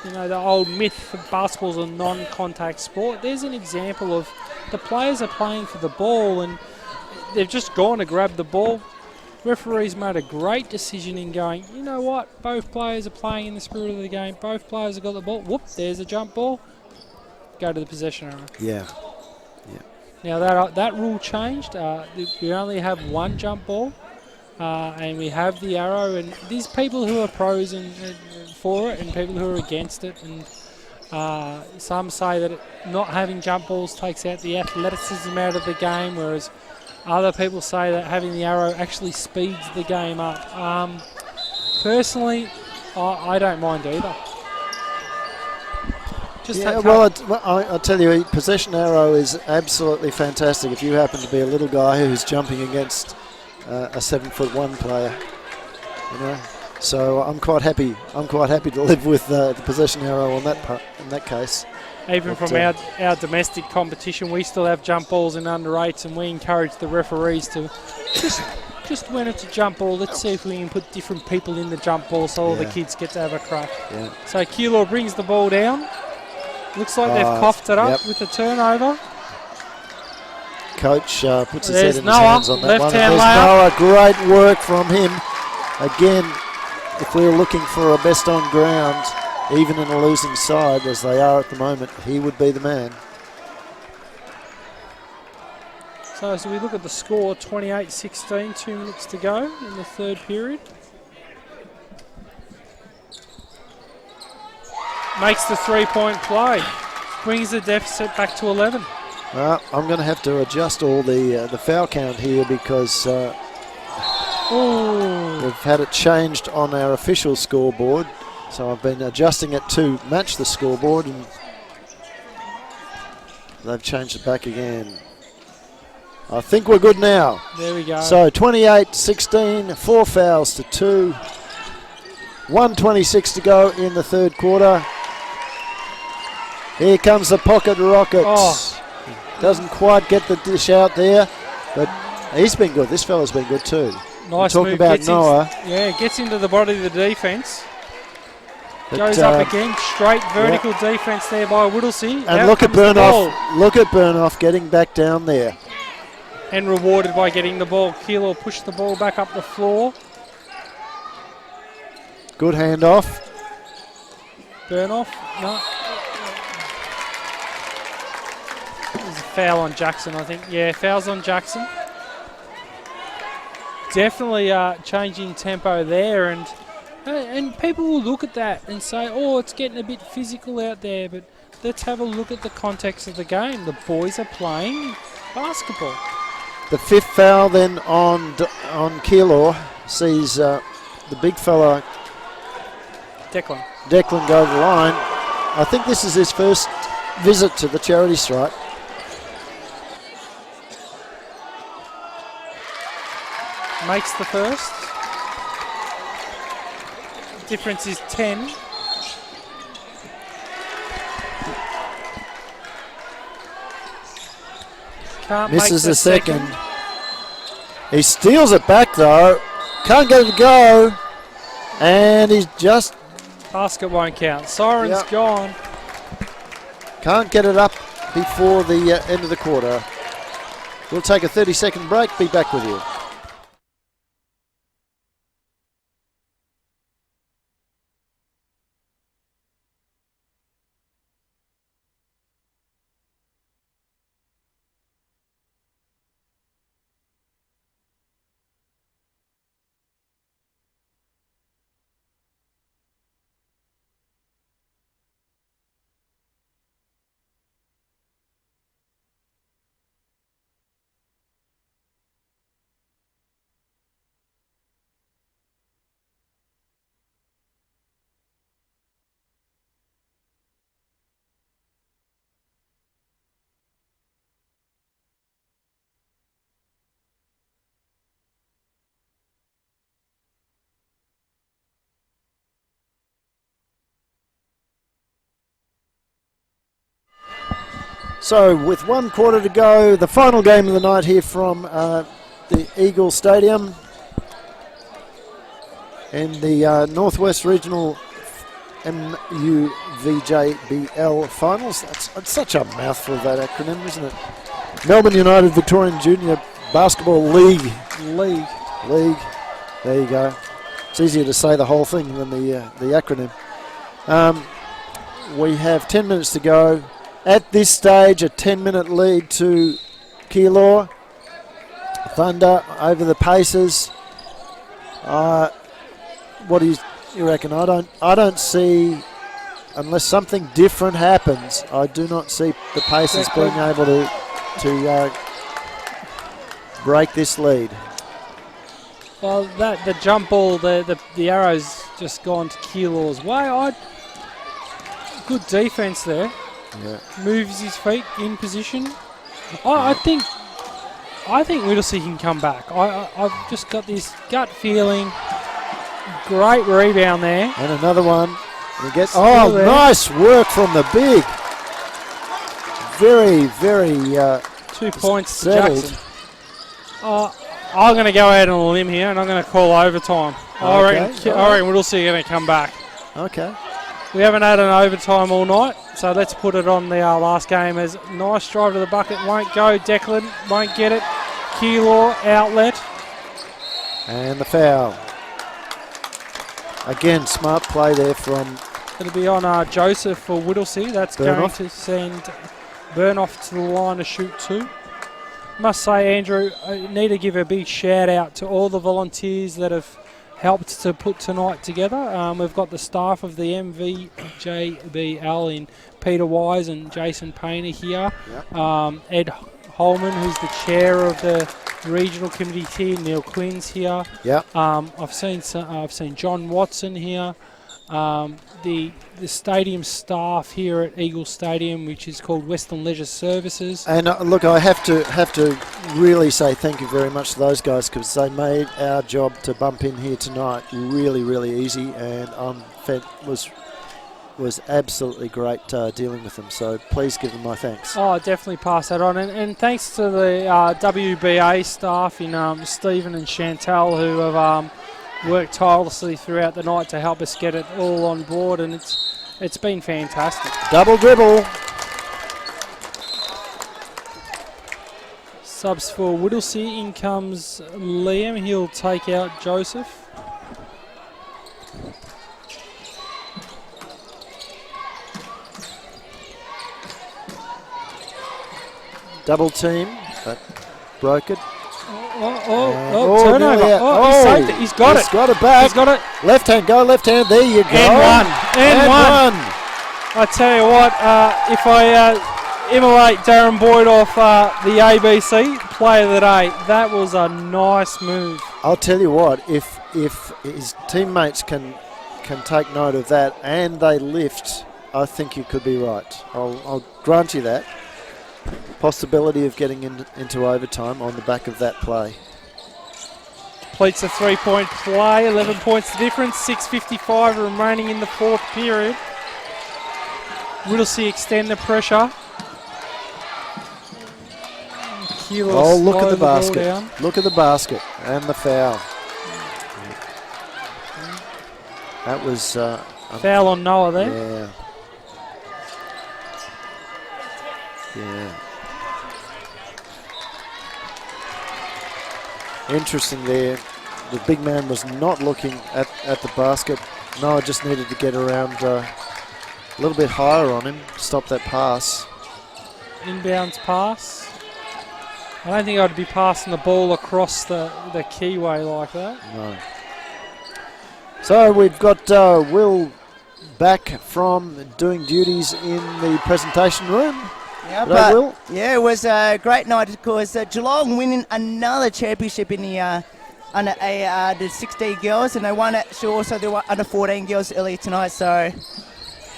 you know, the old myth of basketball's a non-contact sport. There's an example of the players are playing for the ball and they've just gone to grab the ball. Referees made a great decision in going, you know what, both players are playing in the spirit of the game. Both players have got the ball. Whoop, there's a jump ball. Go to the possession arrow. Yeah. Now that rule changed. We only have one jump ball, and we have the arrow. And there's people who are pros and for it, and people who are against it. And some say that not having jump balls takes out the athleticism out of the game, whereas other people say that having the arrow actually speeds the game up. Personally, I don't mind either. I tell you, possession arrow is absolutely fantastic if you happen to be a little guy who's jumping against a 7'1" player. You know, so I'm quite happy. I'm quite happy to live with the possession arrow on that part, in that case. Even from our domestic competition, we still have jump balls in under 8s, and we encourage the referees to just when it's a jump ball, let's see if we can put different people in the jump ball so all the kids get to have a crack. Yeah. So Keilor brings the ball down. Looks like they've coughed it up with the turnover. Coach puts his There's head in Noah, his hands on that one. left-hand There's Noah, great work from him. Again, if we were looking for a best on ground, even in a losing side, as they are at the moment, he would be the man. So as we look at the score, 28-16, 2 minutes to go in the third period. Makes the three-point play. Brings the deficit back to 11. Well, I'm going to have to adjust all the foul count here because we've had it changed on our official scoreboard. So I've been adjusting it to match the scoreboard, and they've changed it back again. I think we're good now. There we go. So 28-16, 4 fouls to 2. 1:26 to go in the third quarter. Here comes the pocket rocket. Doesn't quite get the dish out there, but he's been good. This fella's been good too. Nice talking move. about Noah. Gets into the body of the defence. Goes up again, straight vertical defence there by Whittlesea. And look at Burnoff. Look at Burnoff getting back down there. And rewarded by getting the ball. Keilor pushed the ball back up the floor. Good handoff. Burnoff, no. There's a foul on Jackson, I think. Yeah, fouls on Jackson. Definitely changing tempo there, and people will look at that and say, oh, it's getting a bit physical out there, but let's have a look at the context of the game. The boys are playing basketball. The fifth foul then on Keilor sees the big fella Declan go to the line. I think this is his first visit to the charity stripe. Makes the first. Difference is 10. Misses the second. He steals it back though. Can't get it to go. And he's just... Basket won't count. Siren's gone. Can't get it up before the end of the quarter. We'll take a 30-second break. Be back with you. So with 1 quarter to go, the final game of the night here from the Eagle Stadium in the Northwest Regional MUVJBL finals. It's such a mouthful, that acronym, isn't it? Melbourne United Victorian Junior Basketball League. League. There you go. It's easier to say the whole thing than the acronym. We have 10 minutes to go. At this stage, a 10-minute lead to Keilor. Thunder over the Pacers. What do you reckon? I don't see, unless something different happens, I do not see the Pacers being able to break this lead. Well, the jump ball, the arrow's just gone to Keilor's way. Good defense there. Yeah. Moves his feet in position. I think Whittlesea can come back. I've just got this gut feeling. Great rebound there. And another one. Nice work from the big. Very, very 2 points settled. to Jackson. I'm going to go out on a limb here, and I'm going to call overtime. I reckon Whittlesea are going to come back. Okay. We haven't had an overtime all night, so let's put it on the last game as nice drive to the bucket. Won't go. Declan won't get it. Keilor outlet. And the foul. Again, smart play there from... It'll be on Joseph for Whittlesea. That's going to send Burnoff to the line to shoot 2. Must say, Andrew, I need to give a big shout out to all the volunteers that have helped to put tonight together. We've got the staff of the MUVJBL in Peter Wise and Jason Painter here. Yep. Ed Holman, who's the chair of the regional committee here. Neil Quinn's here. Yep. I've seen John Watson here. The stadium staff here at Eagle Stadium, which is called Western Leisure Services. And look, I have to really say thank you very much to those guys, because they made our job to bump in here tonight really, really easy, and was absolutely great dealing with them. So please give them my thanks. Oh, definitely pass that on, and thanks to the WBA staff in Stephen and Chantal, who have worked tirelessly throughout the night to help us get it all on board, and it's been fantastic. Double dribble. Subs for Whittlesea. In comes Liam. He'll take out Joseph. Double team, but broke it. Turnover. He saved it. He's got it. He's got it back. He's got it. Left hand, go left hand. There you go. And one. I tell you what, if I immolate Darren Boyd off the ABC Player of the Day, that was a nice move. I'll tell you what, if his teammates can take note of that and they lift, I think you could be right. I'll grant you that. Possibility of getting into overtime on the back of that play. Completes a 3-point play, 11 points the difference, 6:55 remaining in the fourth period. Whittlesea extend the pressure. Keilor look at the basket. Down. Look at the basket and the foul. That was... foul on Noah there. Yeah. Yeah. Interesting there. The big man was not looking at the basket. Noah just needed to get around a little bit higher on him, stop that pass. Inbounds pass. I don't think I'd be passing the ball across the keyway like that. No. So we've got Will back from doing duties in the presentation room. Yeah, it was a great night because Geelong winning another championship in the under 16 girls, and they won it. Also, they won under 14 girls earlier tonight. So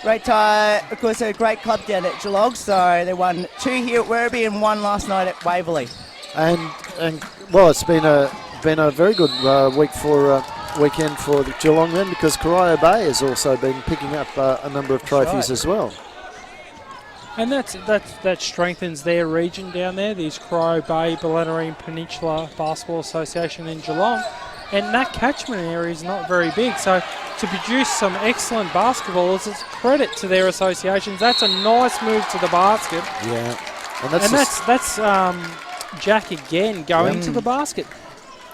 great tie, of course, a great club down at Geelong. So they won 2 here at Werribee and 1 last night at Waverley. And well, it's been a very good weekend for the Geelong then, because Corio Bay has also been picking up a number of trophies as well. And that strengthens their region down there, these Corio Bay, Bellarine Peninsula Basketball Association in Geelong. And that catchment area is not very big, so to produce some excellent basketballers, it's credit to their associations. That's a nice move to the basket. Yeah. And that's Jack again going to the basket.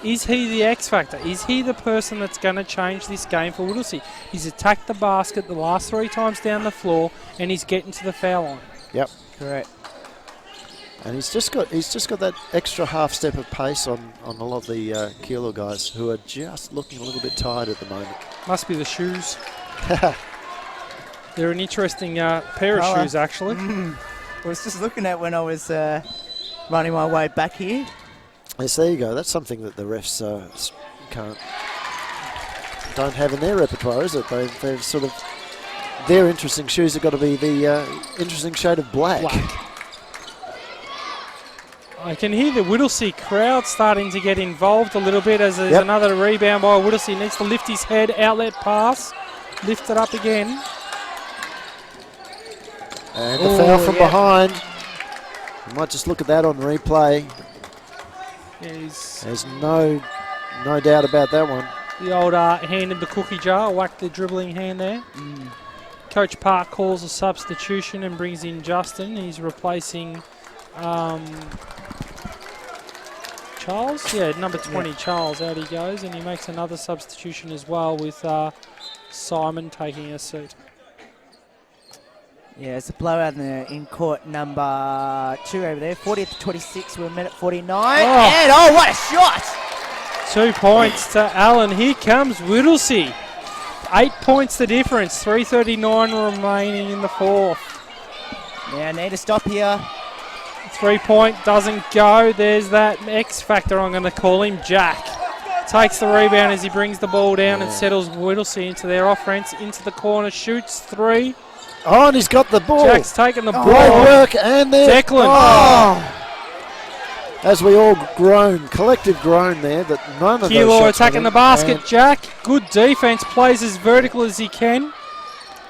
Is he the X factor? Is he the person that's going to change this game for Whittlesea? He's attacked the basket the last 3 times down the floor, and he's getting to the foul line. Yep. Correct. And he's just got that extra half step of pace on a lot of the Keilor guys who are just looking a little bit tired at the moment. Must be the shoes. They're an interesting pair of shoes, actually. I was just looking at when I was running my way back here. Yes, there you go. That's something that the refs don't have in their repertoire, is it? They've sort of, their interesting shoes have got to be the interesting shade of black. I can hear the Whittlesea crowd starting to get involved a little bit as there's another rebound by Whittlesea. Needs to lift his head, outlet pass, lift it up again. And the foul from behind. You might just look at that on replay. There's no doubt about that one. The old hand in the cookie jar, whacked the dribbling hand there. Coach Park calls a substitution and brings in Justin. He's replacing Charles. Yeah, number 20, Charles, out he goes. And he makes another substitution as well with Simon taking a seat. Yeah, it's a blowout in court number 2 over there. 40-26, we're a minute 49. And what a shot! 2 points to Allen. Here comes Whittlesea. 8 points the difference. 3:39 remaining in the fourth. Yeah, need to stop here. 3-point doesn't go. There's that X factor, I'm going to call him, Jack. Takes the rebound as he brings the ball down and settles Whittlesea into their offense. Into the corner, shoots 3. Oh, and he's got the ball. Jack's taken the ball. Great work, and there. Declan. As we all groan, collective groan there, that none of those Keilor shots attacking the basket. Jack, good defense, plays as vertical as he can.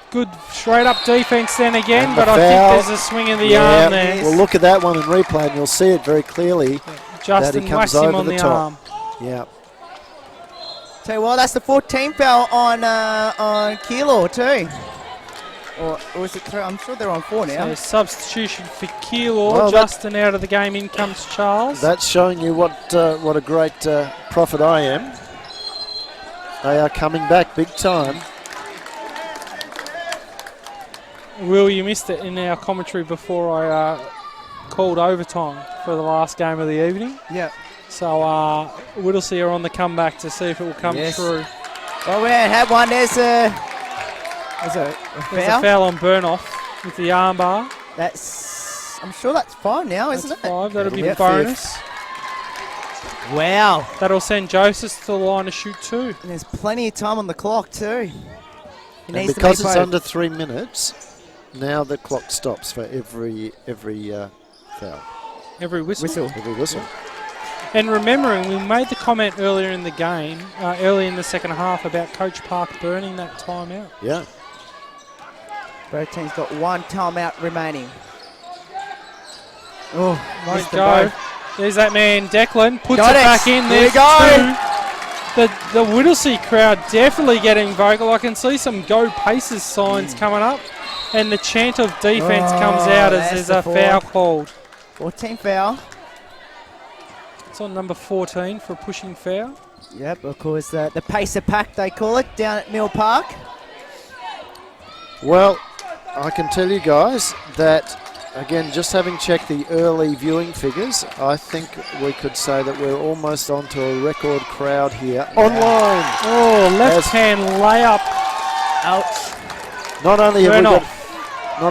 Good straight up defense then again, and but I think there's a swing of the arm there. We'll look at that one in replay and you'll see it very clearly. Justin whacks him on the arm. Yeah. Tell you what, that's the 14th foul on Keilor too. Or was it 3? I'm sure they're on 4 now. So substitution for Keilor. Justin out of the game. In comes Charles. That's showing you what a great prophet I am. They are coming back big time. Will, you missed it in our commentary before I called overtime for the last game of the evening. Yeah. So Whittlesea are on the comeback to see if it will come through. Well, we had one. There's a foul on Burnoff with the armbar. I'm sure that's 5 now, isn't it? 5. That'll be the bonus. Wow. That'll send Joseph to the line to shoot 2. And there's plenty of time on the clock too. And because it's under 3 minutes, now the clock stops for every foul. Every whistle. Every whistle. And remembering, we made the comment earlier in the game, early in the second half, about Coach Park burning that timeout. Yeah. Both teams got 1 timeout remaining. Oh, won't go. There's that man, Declan, puts it back in. There we go. The Whittlesea crowd definitely getting vocal. I can see some go paces signs coming up. And the chant of defense comes out as there's a foul called. 14 foul. It's on number 14 for a pushing foul. Yep, of course, the pacer pack, they call it, down at Mill Park. Well, I can tell you guys that, again, just having checked the early viewing figures, I think we could say that we're almost onto a record crowd here online. Oh, left-hand layup. Ouch. Not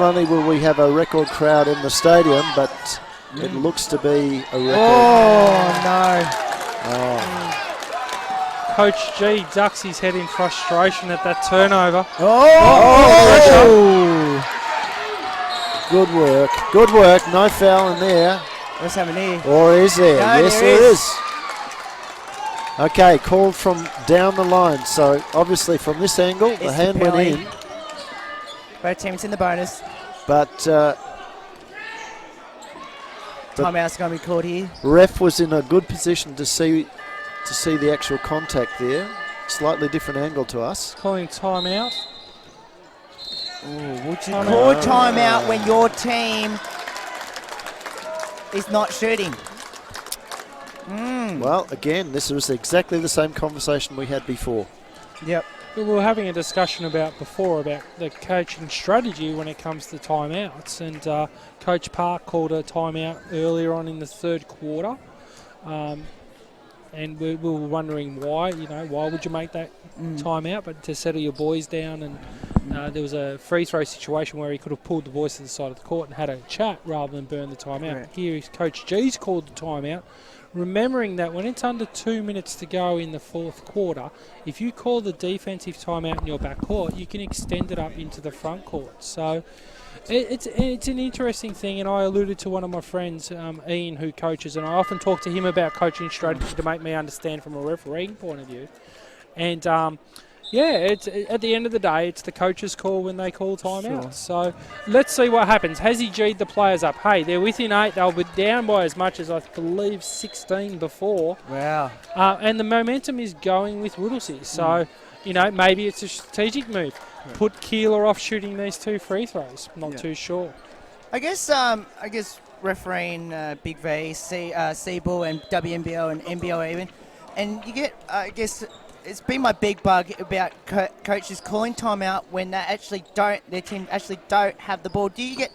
only will we have a record crowd in the stadium, but it looks to be a record. Oh, no. Coach G ducks his head in frustration at that turnover. Good work. Good work. No foul in there. What's happening here? Or is there? No, yes, there is. Okay, called from down the line. So obviously from this angle, the hand went in. Both teams in the bonus. But timeout's going to be called here. Ref was in a good position to see the actual contact there. Slightly different angle to us. Calling timeout. Would you call timeout when your team is not shooting. Well, again, this was exactly the same conversation we had before. Yep. We were having a discussion before about the coaching strategy when it comes to timeouts, and Coach Park called a timeout earlier on in the third quarter, and we were wondering why. Why would you make that timeout? But to settle your boys down, and there was a free throw situation where he could have pulled the boys to the side of the court and had a chat rather than burn the timeout. Right. Here, Coach G's called the timeout, remembering that when it's under 2 minutes to go in the fourth quarter, if you call the defensive timeout in your back court, you can extend it up into the front court. So it's an interesting thing, and I alluded to one of my friends, Ian, who coaches, and I often talk to him about coaching strategy to make me understand from a refereeing point of view. And it's at the end of the day, it's the coach's call when they call timeouts. Sure. So let's see what happens. Has he G'd the players up? Hey, they're within 8. They'll be down by as much as, I believe, 16 before. Wow. And the momentum is going with Whittlesea. So, maybe it's a strategic move. Right. Put Keilor off shooting these 2 free throws. Not too sure. I guess refereeing Big V, C-Ball and WNBL and NBL even, and you get, it's been my big bug about coaches calling timeout when their team actually don't have the ball. Do you get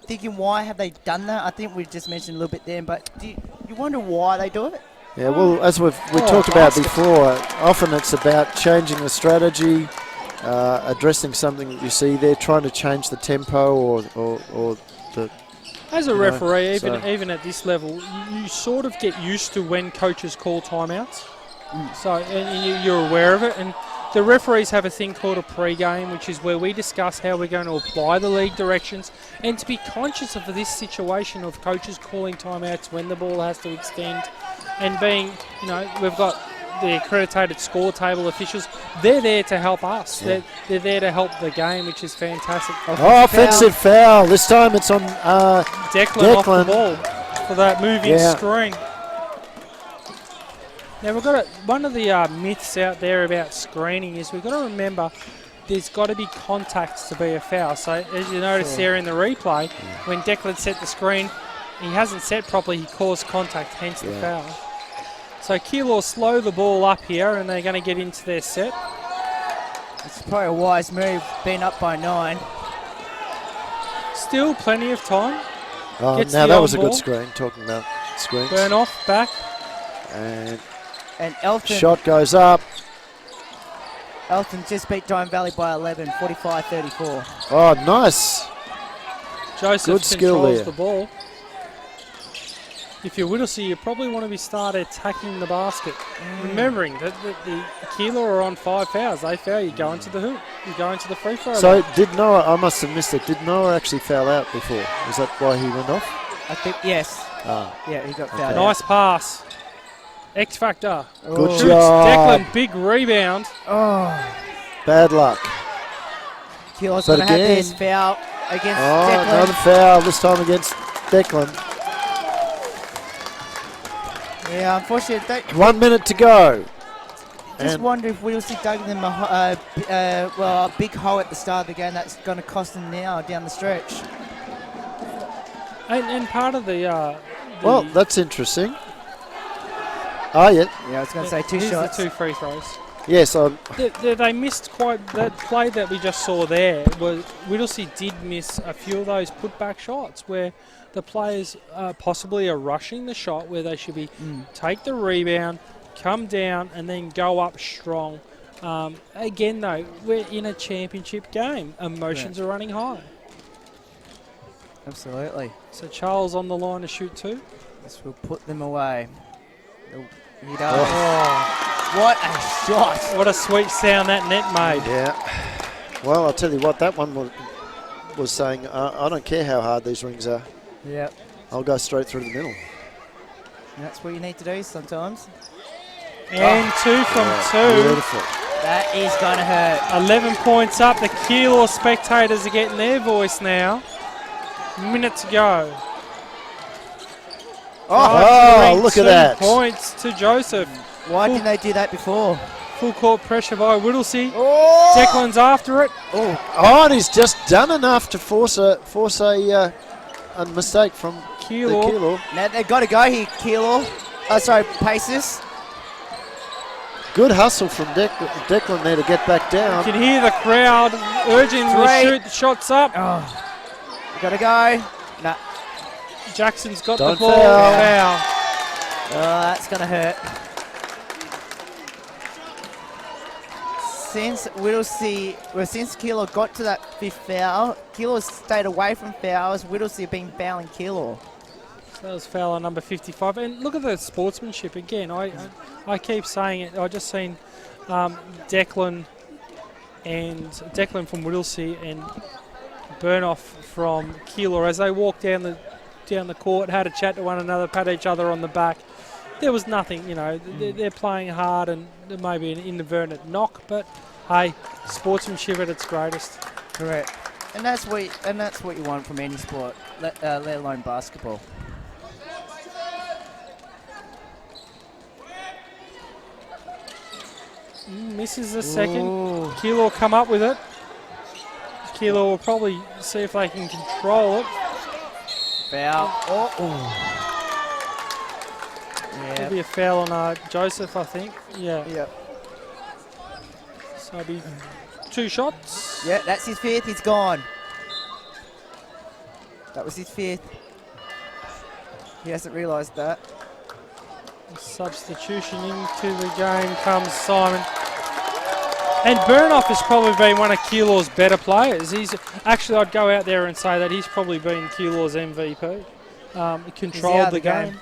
thinking, why have they done that? I think we just mentioned a little bit there, but do you wonder why they do it? Yeah, well, as we talked about before, often it's about changing the strategy, addressing something that you see there, trying to change the tempo or the... As a referee, even at this level, you sort of get used to when coaches call timeouts. So, and you're aware of it. And the referees have a thing called a pre-game, which is where we discuss how we're going to apply the league directions, and to be conscious of this situation of coaches calling timeouts when the ball has to extend, and being, we've got the accredited score table officials. They're there to help us. Yeah. They're there to help the game, which is fantastic. Offensive foul. This time it's on Declan off the ball for that moving screen. Now, we've got one of the myths out there about screening is we've got to remember there's got to be contacts to be a foul. So, as you notice there in the replay, when Declan set the screen, he hasn't set properly, he caused contact, hence the foul. So, Keilor slow the ball up here, and they're going to get into their set. It's probably a wise move, being up by 9. Still plenty of time. Now, that was a good screen, talking about screens. Burn off, back. And Elton. Shot goes up. Elton just beat Diamond Valley by 11, 45-34. Oh, nice. Joseph good skill controls there. The ball. If you're Whittlesea, you probably want to be started attacking the basket. Remembering that the Keilor are on 5 fouls. They foul, you go into the hoop. You go into the free throw. So did Noah, I must have missed it, did Noah actually foul out before? Is that why he went off? I think, yes. Yeah, he got fouled out. Nice pass. X Factor. Good Shoots. job. Declan, big rebound. Bad luck. Keilor's going to have this foul against Declan. Another foul, this time against Declan. Yeah, unfortunately. 1 minute to go. Just wonder if we'll see dug them a big hole at the start of the game that's going to cost them now down the stretch. And part of the... well, that's interesting. Oh, yeah. Yeah, I was going to say 2 Here's shots. the 2 free throws. Yes, they missed quite... That play that we just saw there, was Whittlesea did miss a few of those putback shots where the players possibly are rushing the shot where they should be take the rebound, come down, and then go up strong. Again, though, we're in a championship game. Emotions are running high. Absolutely. So Charles on the line to shoot 2. This will put them away. He does. Oh, what a shot. What a sweet sound that net made. Yeah. Well, I'll tell you what, that one was saying, I don't care how hard these rings are. Yep. I'll go straight through the middle. And that's what you need to do sometimes. And 2 from 2. Beautiful. That is going to hurt. 11 points up. The Keilor spectators are getting their voice now. Minute to go. Oh, look at that. 2 points to Joseph. Why didn't they do that before? Full court pressure by Whittlesea. Oh! Declan's after it. Oh, and he's just done enough to force a mistake from Keilor. Now they've got to go here, Keilor. Oh, sorry, Pacers. Good hustle from Declan there to get back down. You can hear the crowd urging to shoot the shots up. Oh, got to go. No. Jackson's got Don't the ball. foul. Foul. Oh, that's going to hurt. Since Whittlesea, since Kilor got to that 5th foul, Kilor stayed away from fouls. Whittlesea have been fouling Kilor. So that was foul on number 55. And look at the sportsmanship again. I keep saying it. I just seen Declan from Whittlesea and Burnoff from Keilor as they walked down the court, had a chat to one another, pat each other on the back. There was nothing, you know. They're playing hard, and there may be an inadvertent knock, but hey, sportsmanship at its greatest. Correct. And that's what you want from any sport, let alone basketball. Misses the second. Keilor come up with it. Keilor will probably see if they can control it. Foul. There'll be a foul on Joseph, I think. Yeah. Yep. So it'll be 2 shots. Yeah, that's his 5th. He's gone. That was his 5th. He hasn't realised that. Substitution into the game comes Simon. And Burnoff has probably been one of Keilor's better players. I'd go out there and say that he's probably been Keilor's MVP. He controlled the game.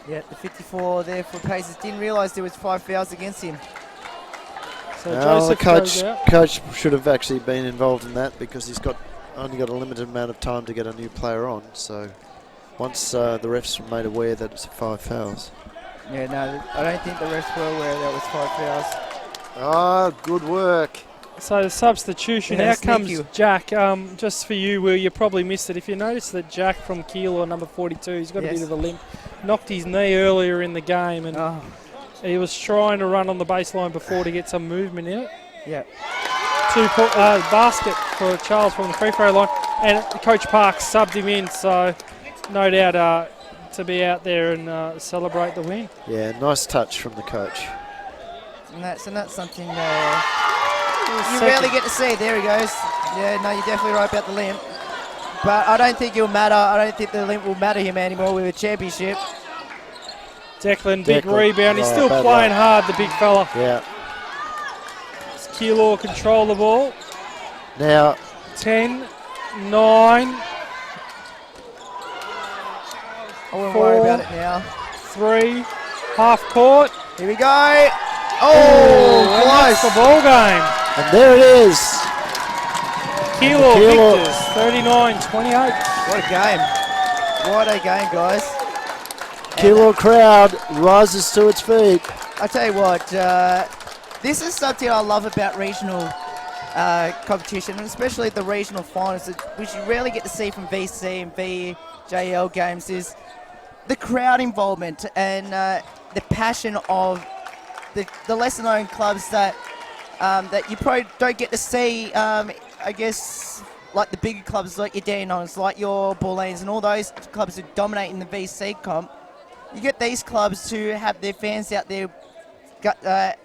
Yeah, the 54 there for Pacers. Didn't realise there was 5 fouls against him. So Joseph goes out. Coach should have actually been involved in that because he's only got a limited amount of time to get a new player on. So once the refs were made aware that it's 5 fouls. Yeah, no, I don't think the refs were aware that was 5 fouls. Oh, good work. So the substitution, Yeah, out comes sneaky. Jack. Just for you, Will, you probably missed it. If you notice that Jack from Keilor, number 42, he's got a bit of a limp. Knocked his knee earlier in the game, and he was trying to run on the baseline before to get some movement in it. Yeah. Basket for Charles from the free throw line, and Coach Parks subbed him in, so no doubt to be out there and celebrate the win. Yeah, nice touch from the coach. And that's something you rarely get to see. There he goes. Yeah, no, you're definitely right about the limp. But I don't think it'll matter. I don't think the limp will matter him anymore with a championship. Declan, big rebound. He's still playing hard, the big fella. Yeah. Keilor control the ball. Now 10, 9. I wouldn't worry about it now. 3, half court. Here we go. Oh, that's the ball game. And there it is. Keilor victors, 39-28. What a game. What a game, guys. Keilor crowd rises to its feet. I tell you what, this is something I love about regional competition, and especially the regional finals, which you rarely get to see from VC and VJL games, is the crowd involvement and the passion of the lesser known clubs that you probably don't get to see, I guess, like the bigger clubs like your Danons, like your Bulleens and all those clubs who dominate in the VC comp. You get these clubs who have their fans out there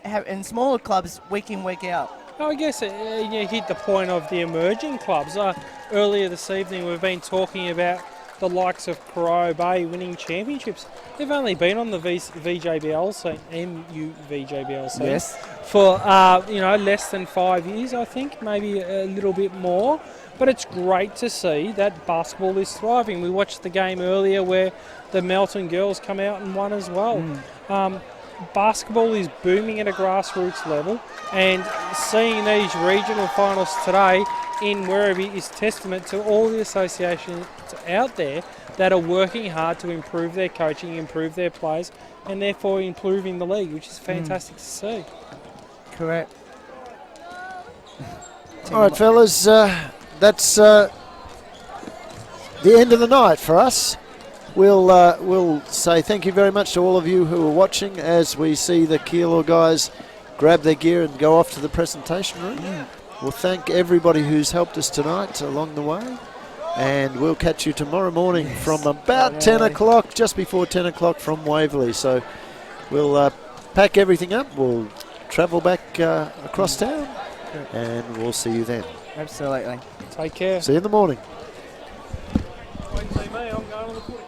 and smaller clubs week in, week out. I guess you hit the point of the emerging clubs. Earlier this evening we've been talking about the likes of Crow Bay winning championships. They've only been on the VJBL scene, MUVJBL scene, yes, for less than 5 years, I think, maybe a little bit more. But it's great to see that basketball is thriving. We watched the game earlier where the Melton girls come out and won as well. Basketball is booming at a grassroots level, and seeing these regional finals today in Werribee is testament to all the associations out there that are working hard to improve their coaching, improve their players, and therefore improving the league, which is fantastic to see. correct. All right, fellas, that's the end of the night for us. We'll say thank you very much to all of you who are watching as we see the Keilor guys grab their gear and go off to the presentation room. We'll thank everybody who's helped us tonight along the way. And we'll catch you tomorrow morning from about 10 o'clock, just before 10 o'clock from Waverley. So we'll pack everything up. We'll travel back across town, and we'll see you then. Absolutely. Take care. See you in the morning. Wait and see me, I'm going on the footy.